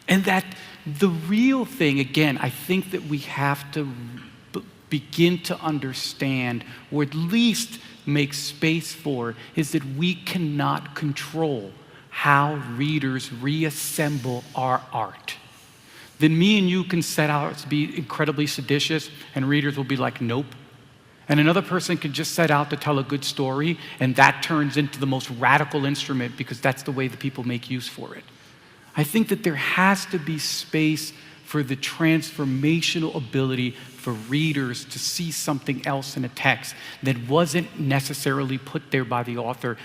And that the real thing, again, I think that we have to begin to understand, or at least make space for, is that we cannot control how readers reassemble our art. Then me and you can set out to be incredibly seditious, and readers will be like, nope. And another person can just set out to tell a good story, and that turns into the most radical instrument because that's the way the people make use for it. I think that there has to be space for the transformational ability for readers to see something else in a text that wasn't necessarily put there by the author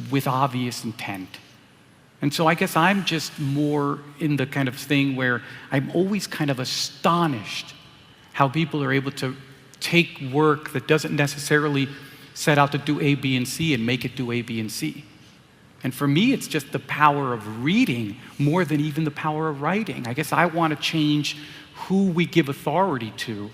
with obvious intent. And so I guess I'm just more in the kind of thing where I'm always kind of astonished how people are able to take work that doesn't necessarily set out to do A, B, and C and make it do A, B, and C. And for me, it's just the power of reading more than even the power of writing. I guess I want to change who we give authority to.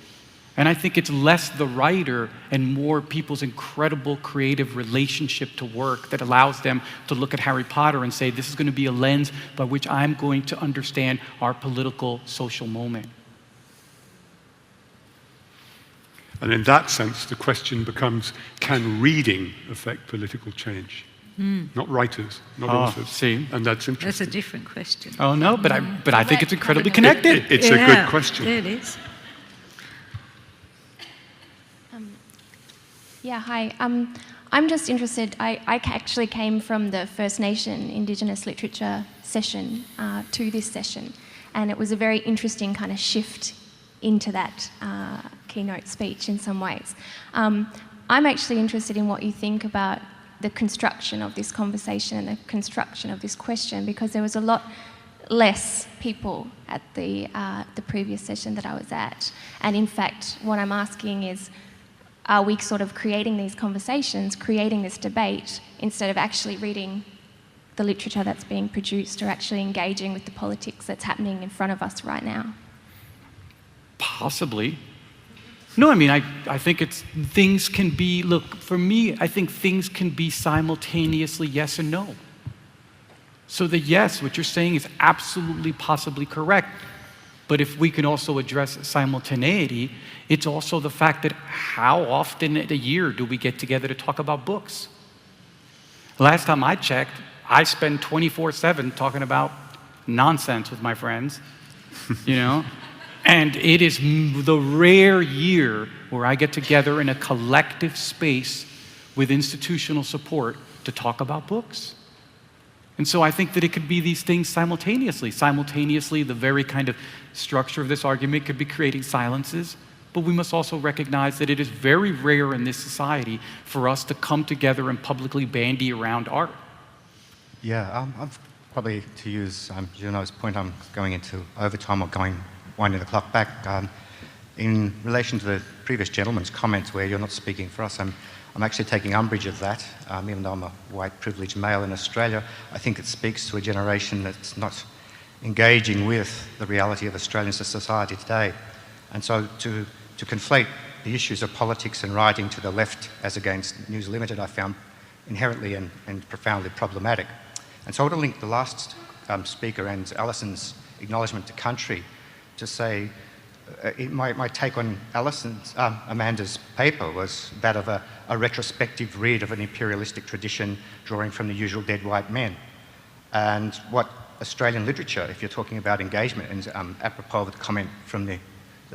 And I think it's less the writer and more people's incredible creative relationship to work that allows them to look at Harry Potter and say, this is going to be a lens by which I'm going to understand our political, social moment. And in that sense, the question becomes, can reading affect political change? Not writers, not authors. See? And that's interesting. That's a different question. Oh, no, but I think it's incredibly connected. It's a good question. It is. Yeah, hi. I'm just interested. I actually came from the First Nation Indigenous literature session to this session, and it was a very interesting kind of shift into that keynote speech in some ways. I'm actually interested in what you think about the construction of this conversation and the construction of this question, because there was a lot less people at the previous session that I was at. And in fact, what I'm asking is, are we sort of creating these conversations, creating this debate, instead of actually reading the literature that's being produced or actually engaging with the politics that's happening in front of us right now? Possibly. No, I mean, I think things can be, look, for me, I think things can be simultaneously yes and no. So the yes, what you're saying is absolutely possibly correct. But if we can also address simultaneity, it's also the fact that how often a year do we get together to talk about books? Last time I checked, I spend 24/7 talking about nonsense with my friends, you know? And it is the rare year where I get together in a collective space with institutional support to talk about books. And so I think that it could be these things simultaneously. Simultaneously, the very kind of structure of this argument could be creating silences, but we must also recognize that it is very rare in this society for us to come together and publicly bandy around art. Yeah, I've probably, to use Junot's point, I'm going into overtime or winding the clock back. In relation to the previous gentleman's comments where you're not speaking for us, I'm actually taking umbrage of that, even though I'm a white privileged male in Australia. I think it speaks to a generation that's not engaging with the reality of Australian society today. And so to conflate the issues of politics and writing to the left as against News Limited, I found inherently and profoundly problematic. And so I want to link the last speaker and Alison's acknowledgement to country to say, my take on Amanda's paper was that of a retrospective read of an imperialistic tradition drawing from the usual dead white men. And what Australian literature, if you're talking about engagement, and apropos of the comment from the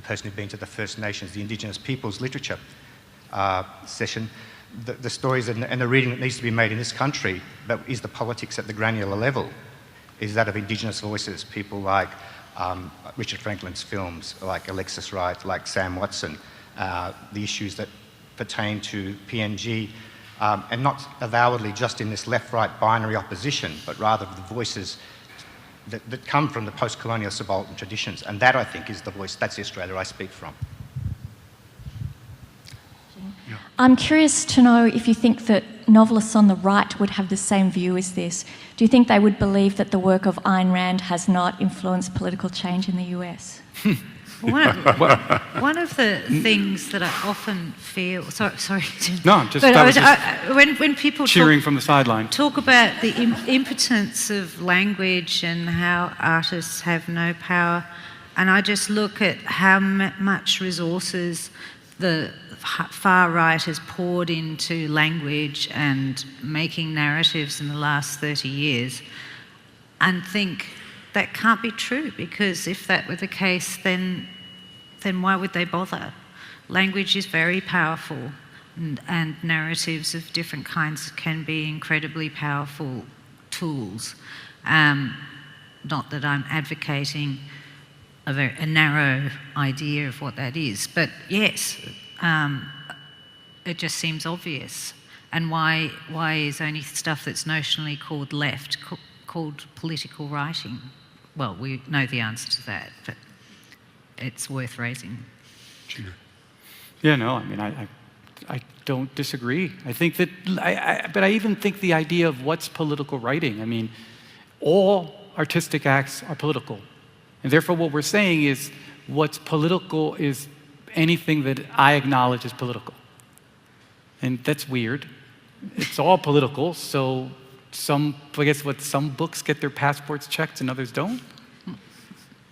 person who'd been to the First Nations, the Indigenous Peoples literature session, the stories and the reading that needs to be made in this country, that is the politics at the granular level, is that of Indigenous voices, people like Richard Franklin's films, like Alexis Wright, like Sam Watson, the issues that pertain to PNG, and not avowedly just in this left-right binary opposition, but rather the voices that come from the post-colonial subaltern traditions. And that, I think, is the voice, that's the Australia I speak from. I'm curious to know if you think that novelists on the right would have the same view as this. Do you think they would believe that the work of Ayn Rand has not influenced political change in the US? One of the things that I often feel... Sorry. No, just when people cheering from the sideline. Talk about the impotence of language and how artists have no power, and I just look at how much resources the far right has poured into language and making narratives in the last 30 years and think that can't be true, because if that were the case, then why would they bother? Language is very powerful. and narratives of different kinds can be incredibly powerful tools. Not that I'm advocating a narrow idea of what that is, but yes, it just seems obvious. And why is only stuff that's notionally called left called political writing? Well, we know the answer to that, but it's worth raising. Junot. Yeah, no, I mean, I don't disagree. I think that, but I even think the idea of what's political writing, I mean, all artistic acts are political. And therefore what we're saying is what's political is anything that I acknowledge as political. And that's weird. It's all political, so I guess some books get their passports checked and others don't.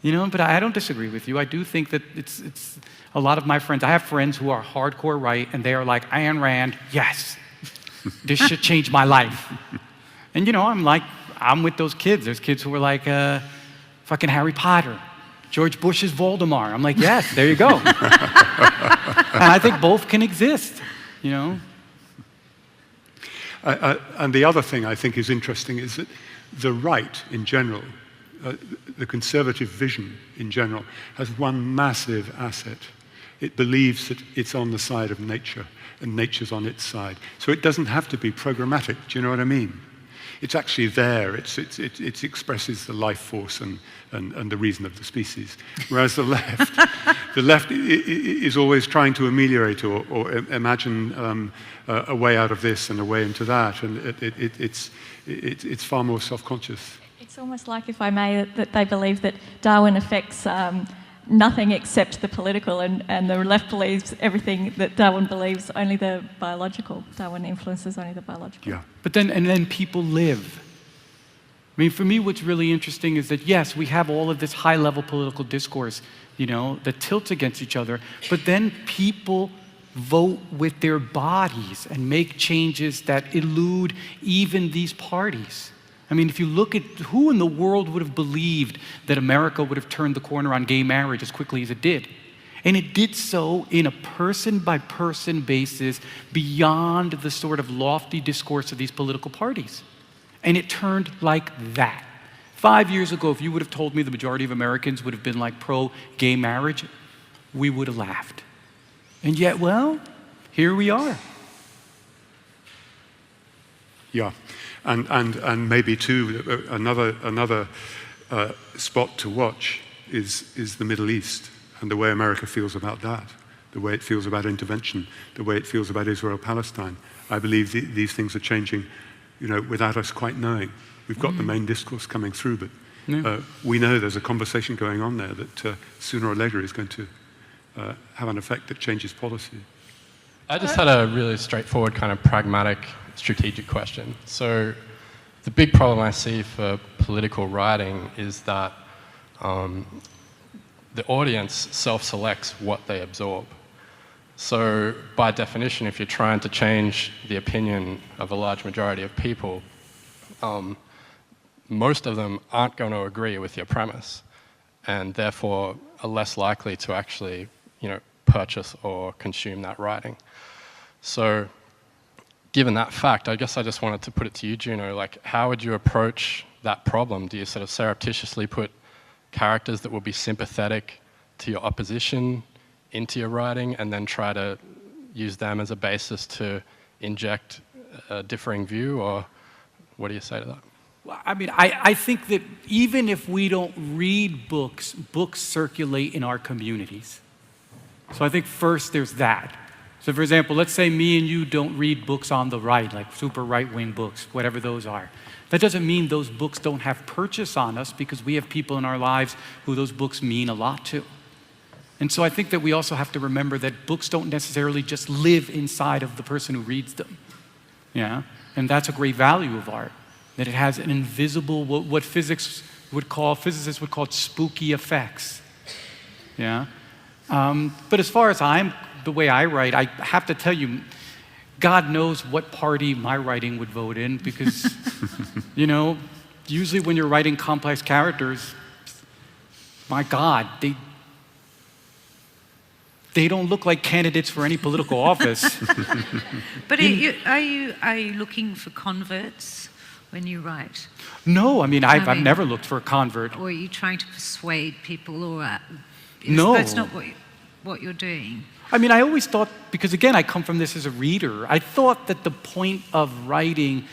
You know, but I don't disagree with you. I do think that it's a lot of my friends, I have friends who are hardcore right, and they are like, Ayn Rand, yes, this should change my life. And you know, I'm with those kids. There's kids who are like, fucking Harry Potter, George Bush's Voldemort. I'm like, yes, there you go. And I think both can exist, you know? And the other thing I think is interesting is that the right in general, the conservative vision in general, has one massive asset. It believes that it's on the side of nature, and nature's on its side. So it doesn't have to be programmatic. Do you know what I mean? It's actually there. It expresses the life force and the reason of the species. Whereas the left is always trying to ameliorate or imagine a way out of this and a way into that, and it's far more self-conscious. It's almost like, if I may, that they believe that Darwin affects nothing except the political, and the left believes everything that Darwin believes, only the biological. Darwin influences only the biological. Yeah. But then people live. I mean, for me, what's really interesting is that, yes, we have all of this high-level political discourse, you know, that tilts against each other, but then people vote with their bodies and make changes that elude even these parties. I mean, if you look at who in the world would have believed that America would have turned the corner on gay marriage as quickly as it did? And it did so in a person-by-person basis beyond the sort of lofty discourse of these political parties. And it turned like that. 5 years ago, if you would have told me the majority of Americans would have been like pro-gay marriage, we would have laughed. And yet, well, here we are. Yeah. And maybe too, another spot to watch is the Middle East and the way America feels about that, the way it feels about intervention, the way it feels about Israel-Palestine. I believe these things are changing, you know, without us quite knowing. We've got the main discourse coming through, but we know there's a conversation going on there that sooner or later is going to have an effect that changes policy. I just had a really straightforward kind of pragmatic strategic question. So the big problem I see for political writing is that the audience self-selects what they absorb. So by definition, if you're trying to change the opinion of a large majority of people, most of them aren't going to agree with your premise, and therefore are less likely to actually, you know, purchase or consume that writing. So given that fact, I guess I just wanted to put it to you, Junot, like, how would you approach that problem? Do you sort of surreptitiously put characters that will be sympathetic to your opposition into your writing and then try to use them as a basis to inject a differing view, or what do you say to that? Well, I mean, I think that even if we don't read books, books circulate in our communities. So I think first there's that. So for example, let's say me and you don't read books on the right, like super right-wing books, whatever those are. That doesn't mean those books don't have purchase on us, because we have people in our lives who those books mean a lot to. And so I think that we also have to remember that books don't necessarily just live inside of the person who reads them. Yeah? And that's a great value of art, that it has an invisible, what physicists would call spooky effects. Yeah? But as far as the way I write, I have to tell you, God knows what party my writing would vote in, because, you know, usually when you're writing complex characters, my God, they don't look like candidates for any political office. But are you looking for converts when you write? No, I mean, I've never looked for a convert. Or are you trying to persuade people, or no, that's not what you're doing? I mean, I always thought, because again, I come from this as a reader, I thought that the point of writing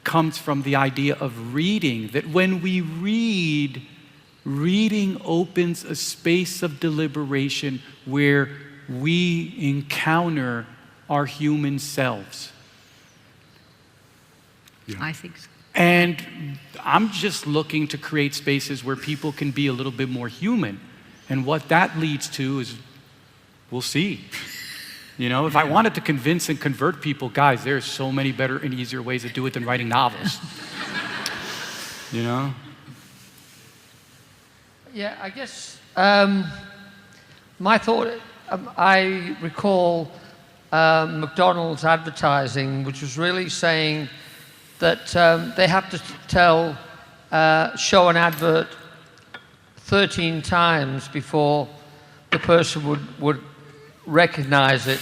comes from the idea of reading, that when we read, reading opens a space of deliberation where we encounter our human selves. Yeah. I think so. And I'm just looking to create spaces where people can be a little bit more human. And what that leads to is, we'll see. You know, if I wanted to convince and convert people, guys, there's so many better and easier ways to do it than writing novels. You know? Yeah, I guess my thought, I recall McDonald's advertising, which was really saying that they have to show an advert 13 times before the person would recognize it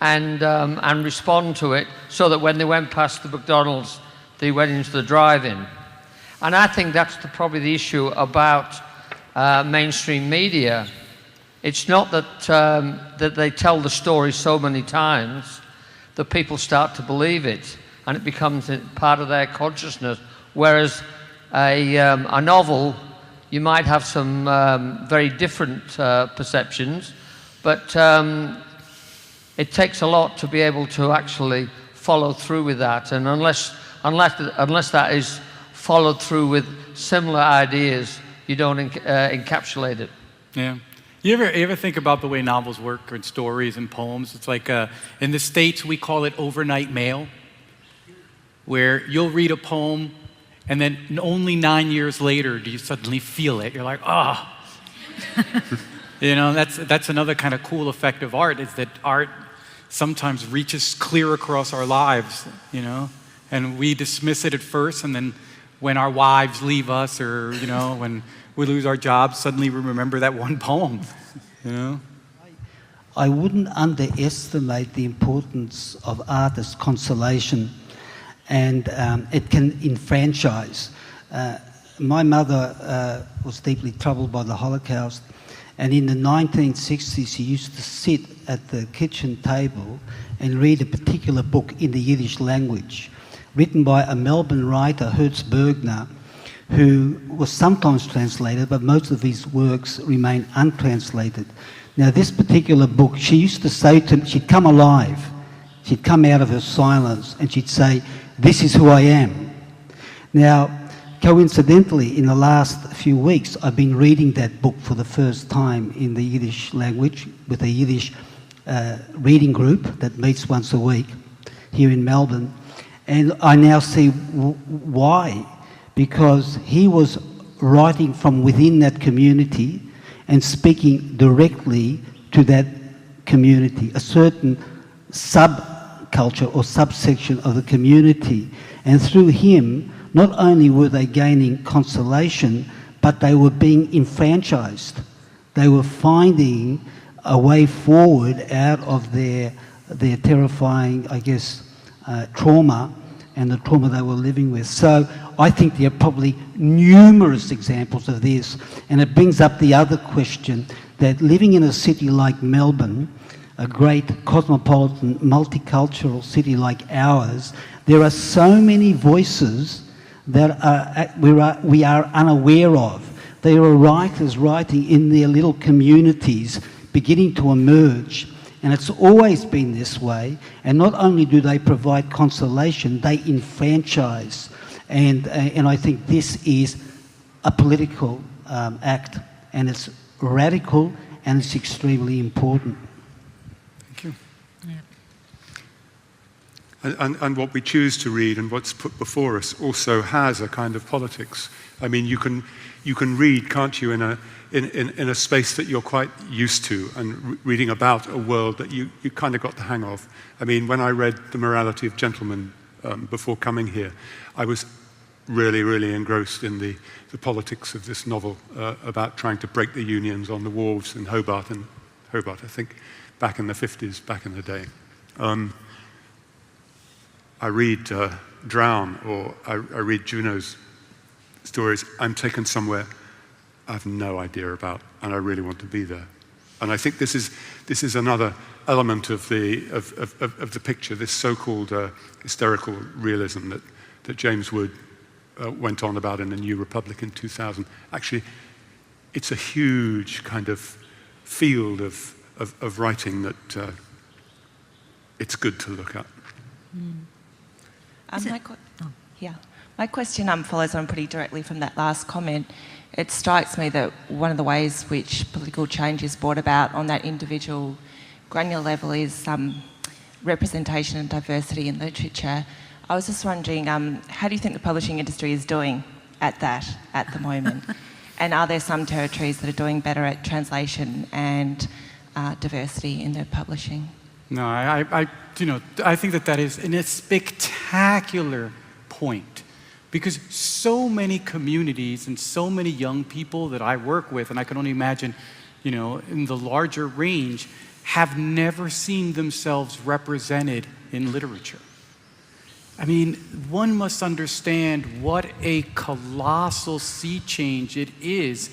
and respond to it, so that when they went past the McDonald's, they went into the drive-in. And I think that's probably the issue about mainstream media. It's not that they tell the story so many times that people start to believe it, and it becomes part of their consciousness. Whereas a novel, you might have some very different perceptions, but it takes a lot to be able to actually follow through with that. And unless that is followed through with similar ideas, you don't encapsulate it. Yeah. You ever think about the way novels work, or stories and poems? It's like in the States we call it overnight mail, where you'll read a poem and then only 9 years later do you suddenly feel it. You're like, oh. You know, that's another kind of cool effect of art, is that art sometimes reaches clear across our lives, you know, and we dismiss it at first, and then when our wives leave us, or, you know, when we lose our jobs, suddenly we remember that one poem, you know? I wouldn't underestimate the importance of art as consolation, and it can enfranchise. My mother was deeply troubled by the Holocaust, and in the 1960s she used to sit at the kitchen table and read a particular book in the Yiddish language, written by a Melbourne writer, Hertz Bergner, who was sometimes translated, but most of his works remain untranslated. Now, this particular book, she used to say to me, she'd come alive, she'd come out of her silence, and she'd say, "This is who I am." Now, coincidentally, in the last few weeks, I've been reading that book for the first time in the Yiddish language with a Yiddish reading group that meets once a week here in Melbourne. And I now see why. Because he was writing from within that community and speaking directly to that community, a certain subculture or subsection of the community. And through him, not only were they gaining consolation, but they were being enfranchised. They were finding a way forward out of their terrifying, I guess, trauma, and the trauma they were living with. So I think there are probably numerous examples of this, and it brings up the other question, that living in a city like Melbourne, a great cosmopolitan, multicultural city like ours, there are so many voices that we are unaware of. There are writers writing in their little communities beginning to emerge. And it's always been this way. And not only do they provide consolation, they enfranchise. And I think this is a political act. And it's radical, and it's extremely important. Thank you. Yeah. And what we choose to read and what's put before us also has a kind of politics. I mean, you can read, can't you, in a space that you're quite used to, and reading about a world that you kind of got the hang of. I mean, when I read The Morality of Gentlemen before coming here, I was really, really engrossed in the politics of this novel about trying to break the unions on the wharves in Hobart and Hobart, I think, back in the 50s, back in the day. I read Drown, or I read Junot's stories. I'm taken somewhere I have no idea about, and I really want to be there. And I think this is another element of the picture, this so-called hysterical realism that James Wood went on about in The New Republic in 2000. Actually, it's a huge kind of field of writing that it's good to look at. My question follows on pretty directly from that last comment. It strikes me that one of the ways which political change is brought about on that individual granular level is representation and diversity in literature. I was just wondering, how do you think the publishing industry is doing at that at the moment? And are there some territories that are doing better at translation and diversity in their publishing? No, I think that is a spectacular point, because so many communities and so many young people that I work with, and I can only imagine, in the larger range, have never seen themselves represented in literature. I mean, one must understand what a colossal sea change it is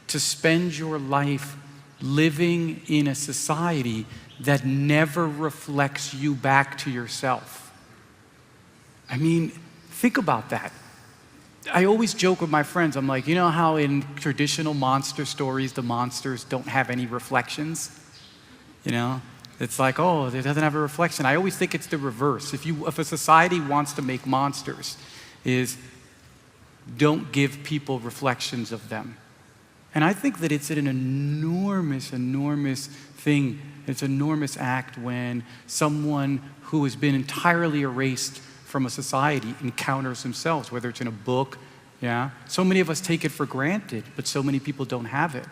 to spend your life living in a society that never reflects you back to yourself. I mean, think about that. I always joke with my friends, I'm like, you know how in traditional monster stories, the monsters don't have any reflections? It's like, oh, it doesn't have a reflection. I always think it's the reverse. If a society wants to make monsters, is don't give people reflections of them. And I think that it's an enormous, enormous thing. It's an enormous act when someone who has been entirely erased from a society encounters themselves, whether it's in a book, So many of us take it for granted, but so many people don't have it.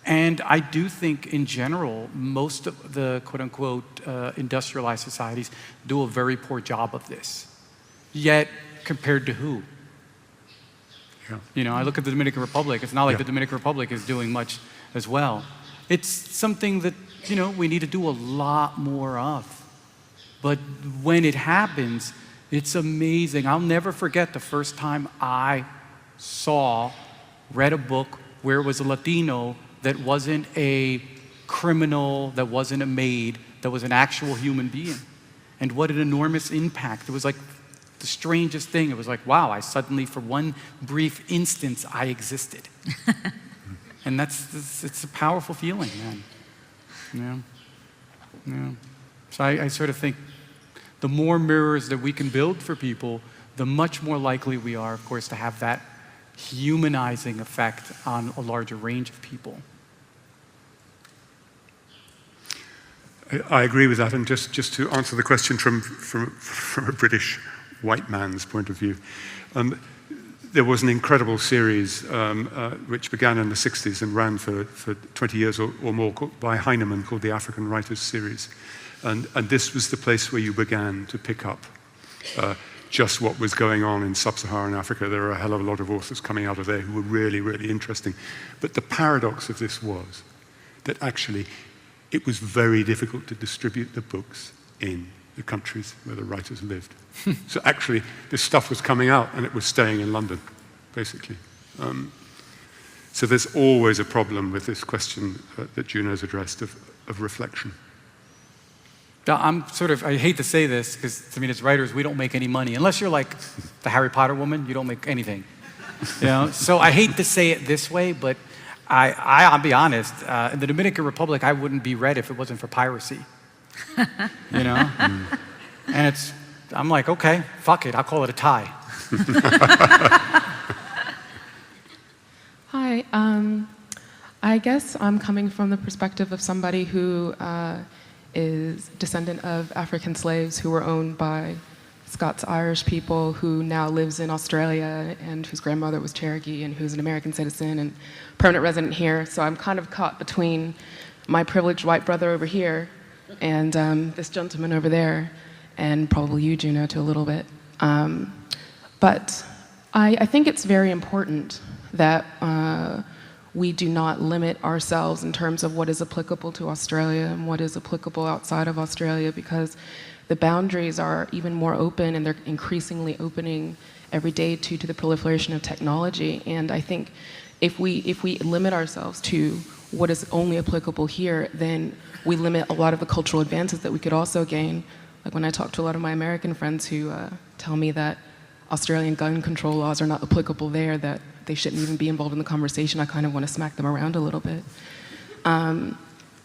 And I do think, in general, most of the quote-unquote industrialized societies do a very poor job of this. Yet, compared to who? I look at the Dominican Republic. It's not like the Dominican Republic is doing much as well. It's something that, we need to do a lot more of. But when it happens, it's amazing. I'll never forget the first time I read a book where it was a Latino that wasn't a criminal, that wasn't a maid, that was an actual human being. And what an enormous impact. It was like the strangest thing. It was like, wow, I suddenly, for one brief instance, I existed. And it's a powerful feeling, man. So I sort of think the more mirrors that we can build for people, the much more likely we are, of course, to have that humanizing effect on a larger range of people. I agree with that, and just to answer the question from a British white man's point of view, there was an incredible series which began in the 60s and ran for 20 years or more by Heinemann called the African Writers Series. And this was the place where you began to pick up just what was going on in sub-Saharan Africa. There are a hell of a lot of authors coming out of there who were really, really interesting. But the paradox of this was that actually it was very difficult to distribute the books in the countries where the writers lived. So actually, this stuff was coming out and it was staying in London, basically. So there's always a problem with this question that Junot's addressed of reflection. I hate to say this, because, as writers, we don't make any money. Unless you're like the Harry Potter woman, you don't make anything. So I hate to say it this way, but I'll be honest, in the Dominican Republic, I wouldn't be read if it wasn't for piracy. And I'm like, okay, fuck it, I'll call it a tie. Hi, I guess I'm coming from the perspective of somebody who is descendant of African slaves who were owned by Scots-Irish people, who now lives in Australia and whose grandmother was Cherokee and who's an American citizen and permanent resident here. So I'm kind of caught between my privileged white brother over here and this gentleman over there, and probably you, Junot, too, a little bit. But I think it's very important that we do not limit ourselves in terms of what is applicable to Australia and what is applicable outside of Australia, because the boundaries are even more open, and they're increasingly opening every day due to the proliferation of technology. And I think if we limit ourselves to what is only applicable here, then we limit a lot of the cultural advances that we could also gain. Like when I talk to a lot of my American friends who tell me that Australian gun control laws are not applicable there, that they shouldn't even be involved in the conversation, I kind of want to smack them around a little bit.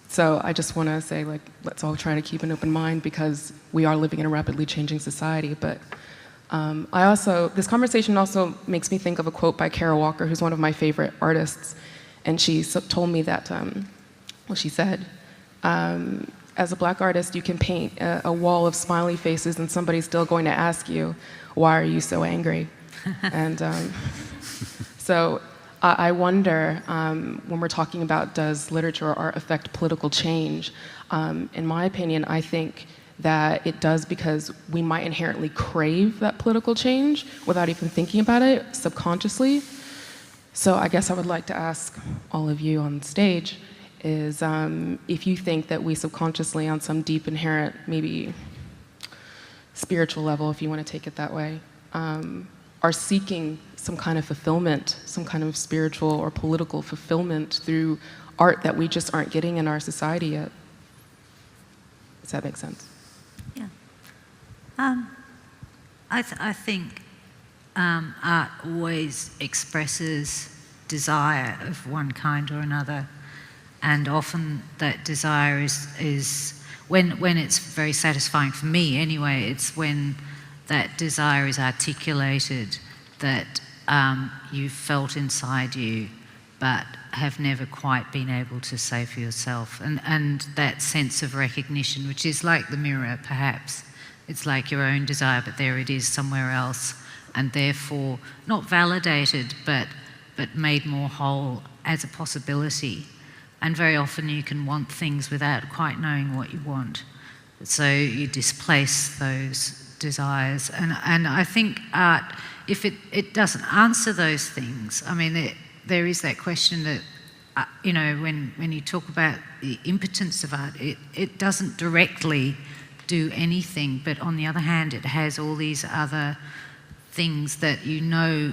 So I just want to say, like, let's all try to keep an open mind, because we are living in a rapidly changing society. But this conversation also makes me think of a quote by Kara Walker, who's one of my favorite artists. And she told me that, she said, as a black artist, you can paint a wall of smiley faces and somebody's still going to ask you, why are you so angry? And so I wonder, when we're talking about does literature or art affect political change, in my opinion, I think that it does, because we might inherently crave that political change without even thinking about it subconsciously. So I guess I would like to ask all of you on stage is if you think that we subconsciously, on some deep, inherent, maybe spiritual level, if you want to take it that way, are seeking some kind of fulfillment, some kind of spiritual or political fulfillment through art that we just aren't getting in our society yet. Does that make sense? Yeah. I think art always expresses desire of one kind or another, and often that desire is when it's very satisfying for me anyway, it's when that desire is articulated, that you've felt inside you but have never quite been able to say for yourself. And that sense of recognition, which is like the mirror perhaps. It's like your own desire, but there it is somewhere else, and therefore not validated but made more whole as a possibility. And very often you can want things without quite knowing what you want. So you displace those desires. And I think art, if it doesn't answer those things, I mean, there is that question that, when you talk about the impotence of art, it doesn't directly do anything, but on the other hand, it has all these other things that you know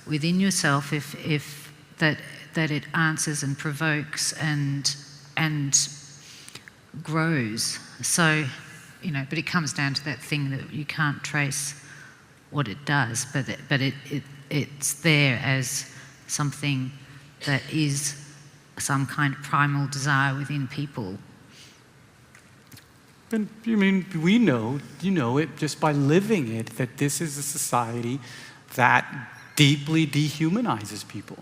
within yourself if that it answers and provokes and grows. So, but it comes down to that thing that you can't trace what it does, but it's there as something that is some kind of primal desire within people. And we know, it just by living it, that this is a society that deeply dehumanizes people.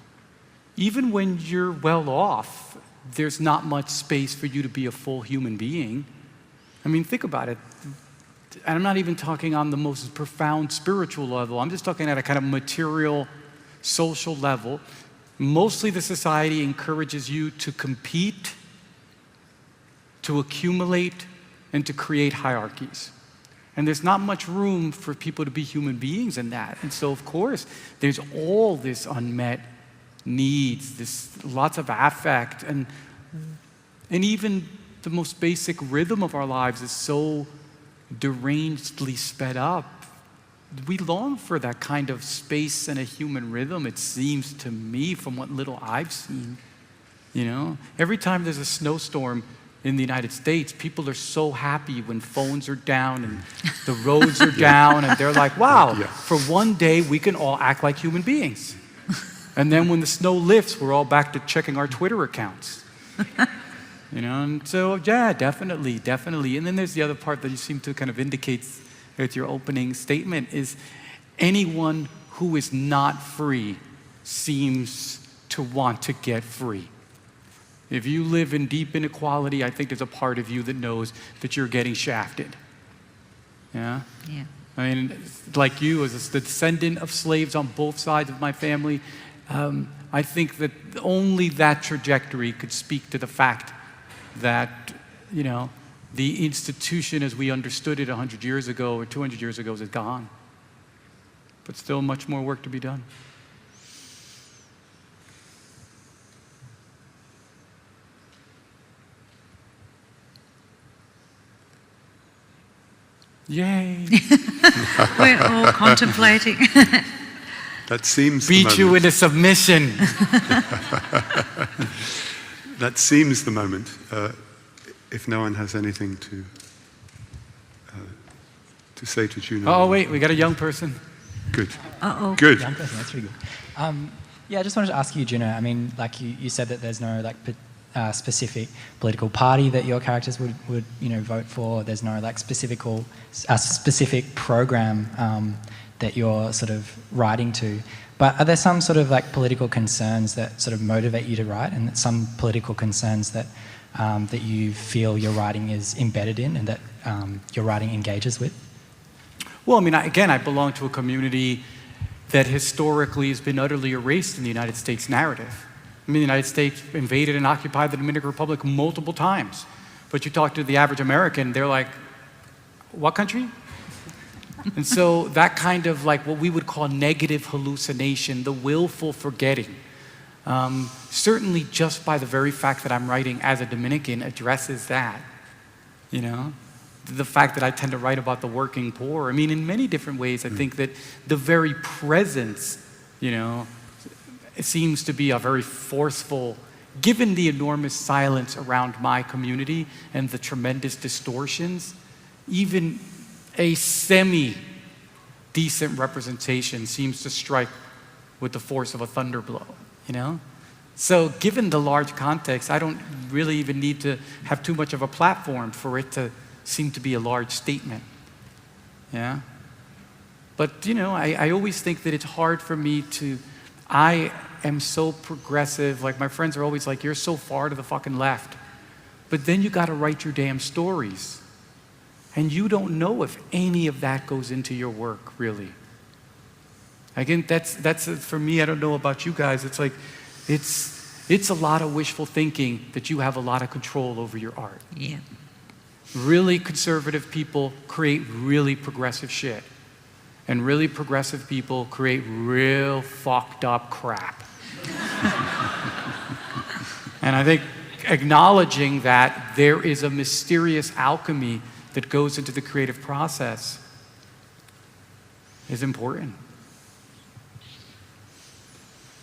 Even when you're well off, there's not much space for you to be a full human being. I mean, think about it. And I'm not even talking on the most profound spiritual level. I'm just talking at a kind of material, social level. Mostly the society encourages you to compete, to accumulate, and to create hierarchies. And there's not much room for people to be human beings in that. And so, of course, there's all this unmet needs, this lots of affect, and even the most basic rhythm of our lives is so derangedly sped up. We long for that kind of space and a human rhythm, it seems to me, from what little I've seen. Every time there's a snowstorm in the United States, people are so happy when phones are down and the roads are down, and they're like, wow, for one day we can all act like human beings. And then when the snow lifts, we're all back to checking our Twitter accounts. And so, yeah, definitely. And then there's the other part that you seem to kind of indicate with your opening statement is anyone who is not free seems to want to get free. If you live in deep inequality, I think there's a part of you that knows that you're getting shafted. Yeah? Yeah. I mean, like you, as the descendant of slaves on both sides of my family, I think that only that trajectory could speak to the fact that, the institution as we understood it 100 years ago or 200 years ago is gone. But still much more work to be done. Yay. We're all contemplating. That seems Beat you into submission. That seems the moment. If no one has anything to say to Junot. Oh, wait, we got a young person. Good. Uh-oh. Good. Young person, that's really good. Yeah, I just wanted to ask you, Junot, I mean, like you said that there's no like specific political party that your characters would vote for. There's no like specific program that you're sort of writing to. But are there some sort of like political concerns that sort of motivate you to write, and some political concerns that that you feel your writing is embedded in and that your writing engages with? Well, I mean, again, I belong to a community that historically has been utterly erased in the United States narrative. I mean, the United States invaded and occupied the Dominican Republic multiple times. But you talk to the average American, they're like, what country? And so that kind of like what we would call negative hallucination, the willful forgetting, certainly just by the very fact that I'm writing as a Dominican addresses that, you know? The fact that I tend to write about the working poor. I mean, in many different ways, I think that the very presence, you know, it seems to be a very forceful, given the enormous silence around my community and the tremendous distortions, even a semi-decent representation seems to strike with the force of a thunderblow, you know? So given the large context, I don't really even need to have too much of a platform for it to seem to be a large statement, yeah? But, you know, I always think that it's hard for me to, I am so progressive, like my friends are always like, you're so far to the fucking left. But then you gotta write your damn stories. And you don't know if any of that goes into your work, really. Again, that's for me, I don't know about you guys, it's like, it's a lot of wishful thinking that you have a lot of control over your art. Yeah. Really conservative people create really progressive shit. And really progressive people create real fucked up crap. And I think acknowledging that there is a mysterious alchemy that goes into the creative process is important.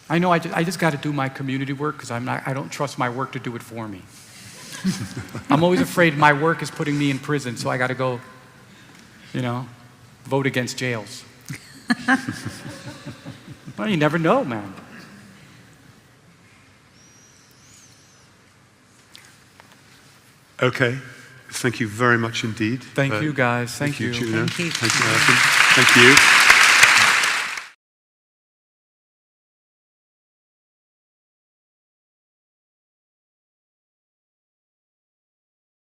I know I just got to do my community work because I don't trust my work to do it for me. I'm always afraid my work is putting me in prison, so I got to go, you know, vote against jails. Well, you never know, man. Okay. Thank you very much indeed. Thank you, guys. Thank you. Junot. Thank you. Thank you, Alison. Thank you.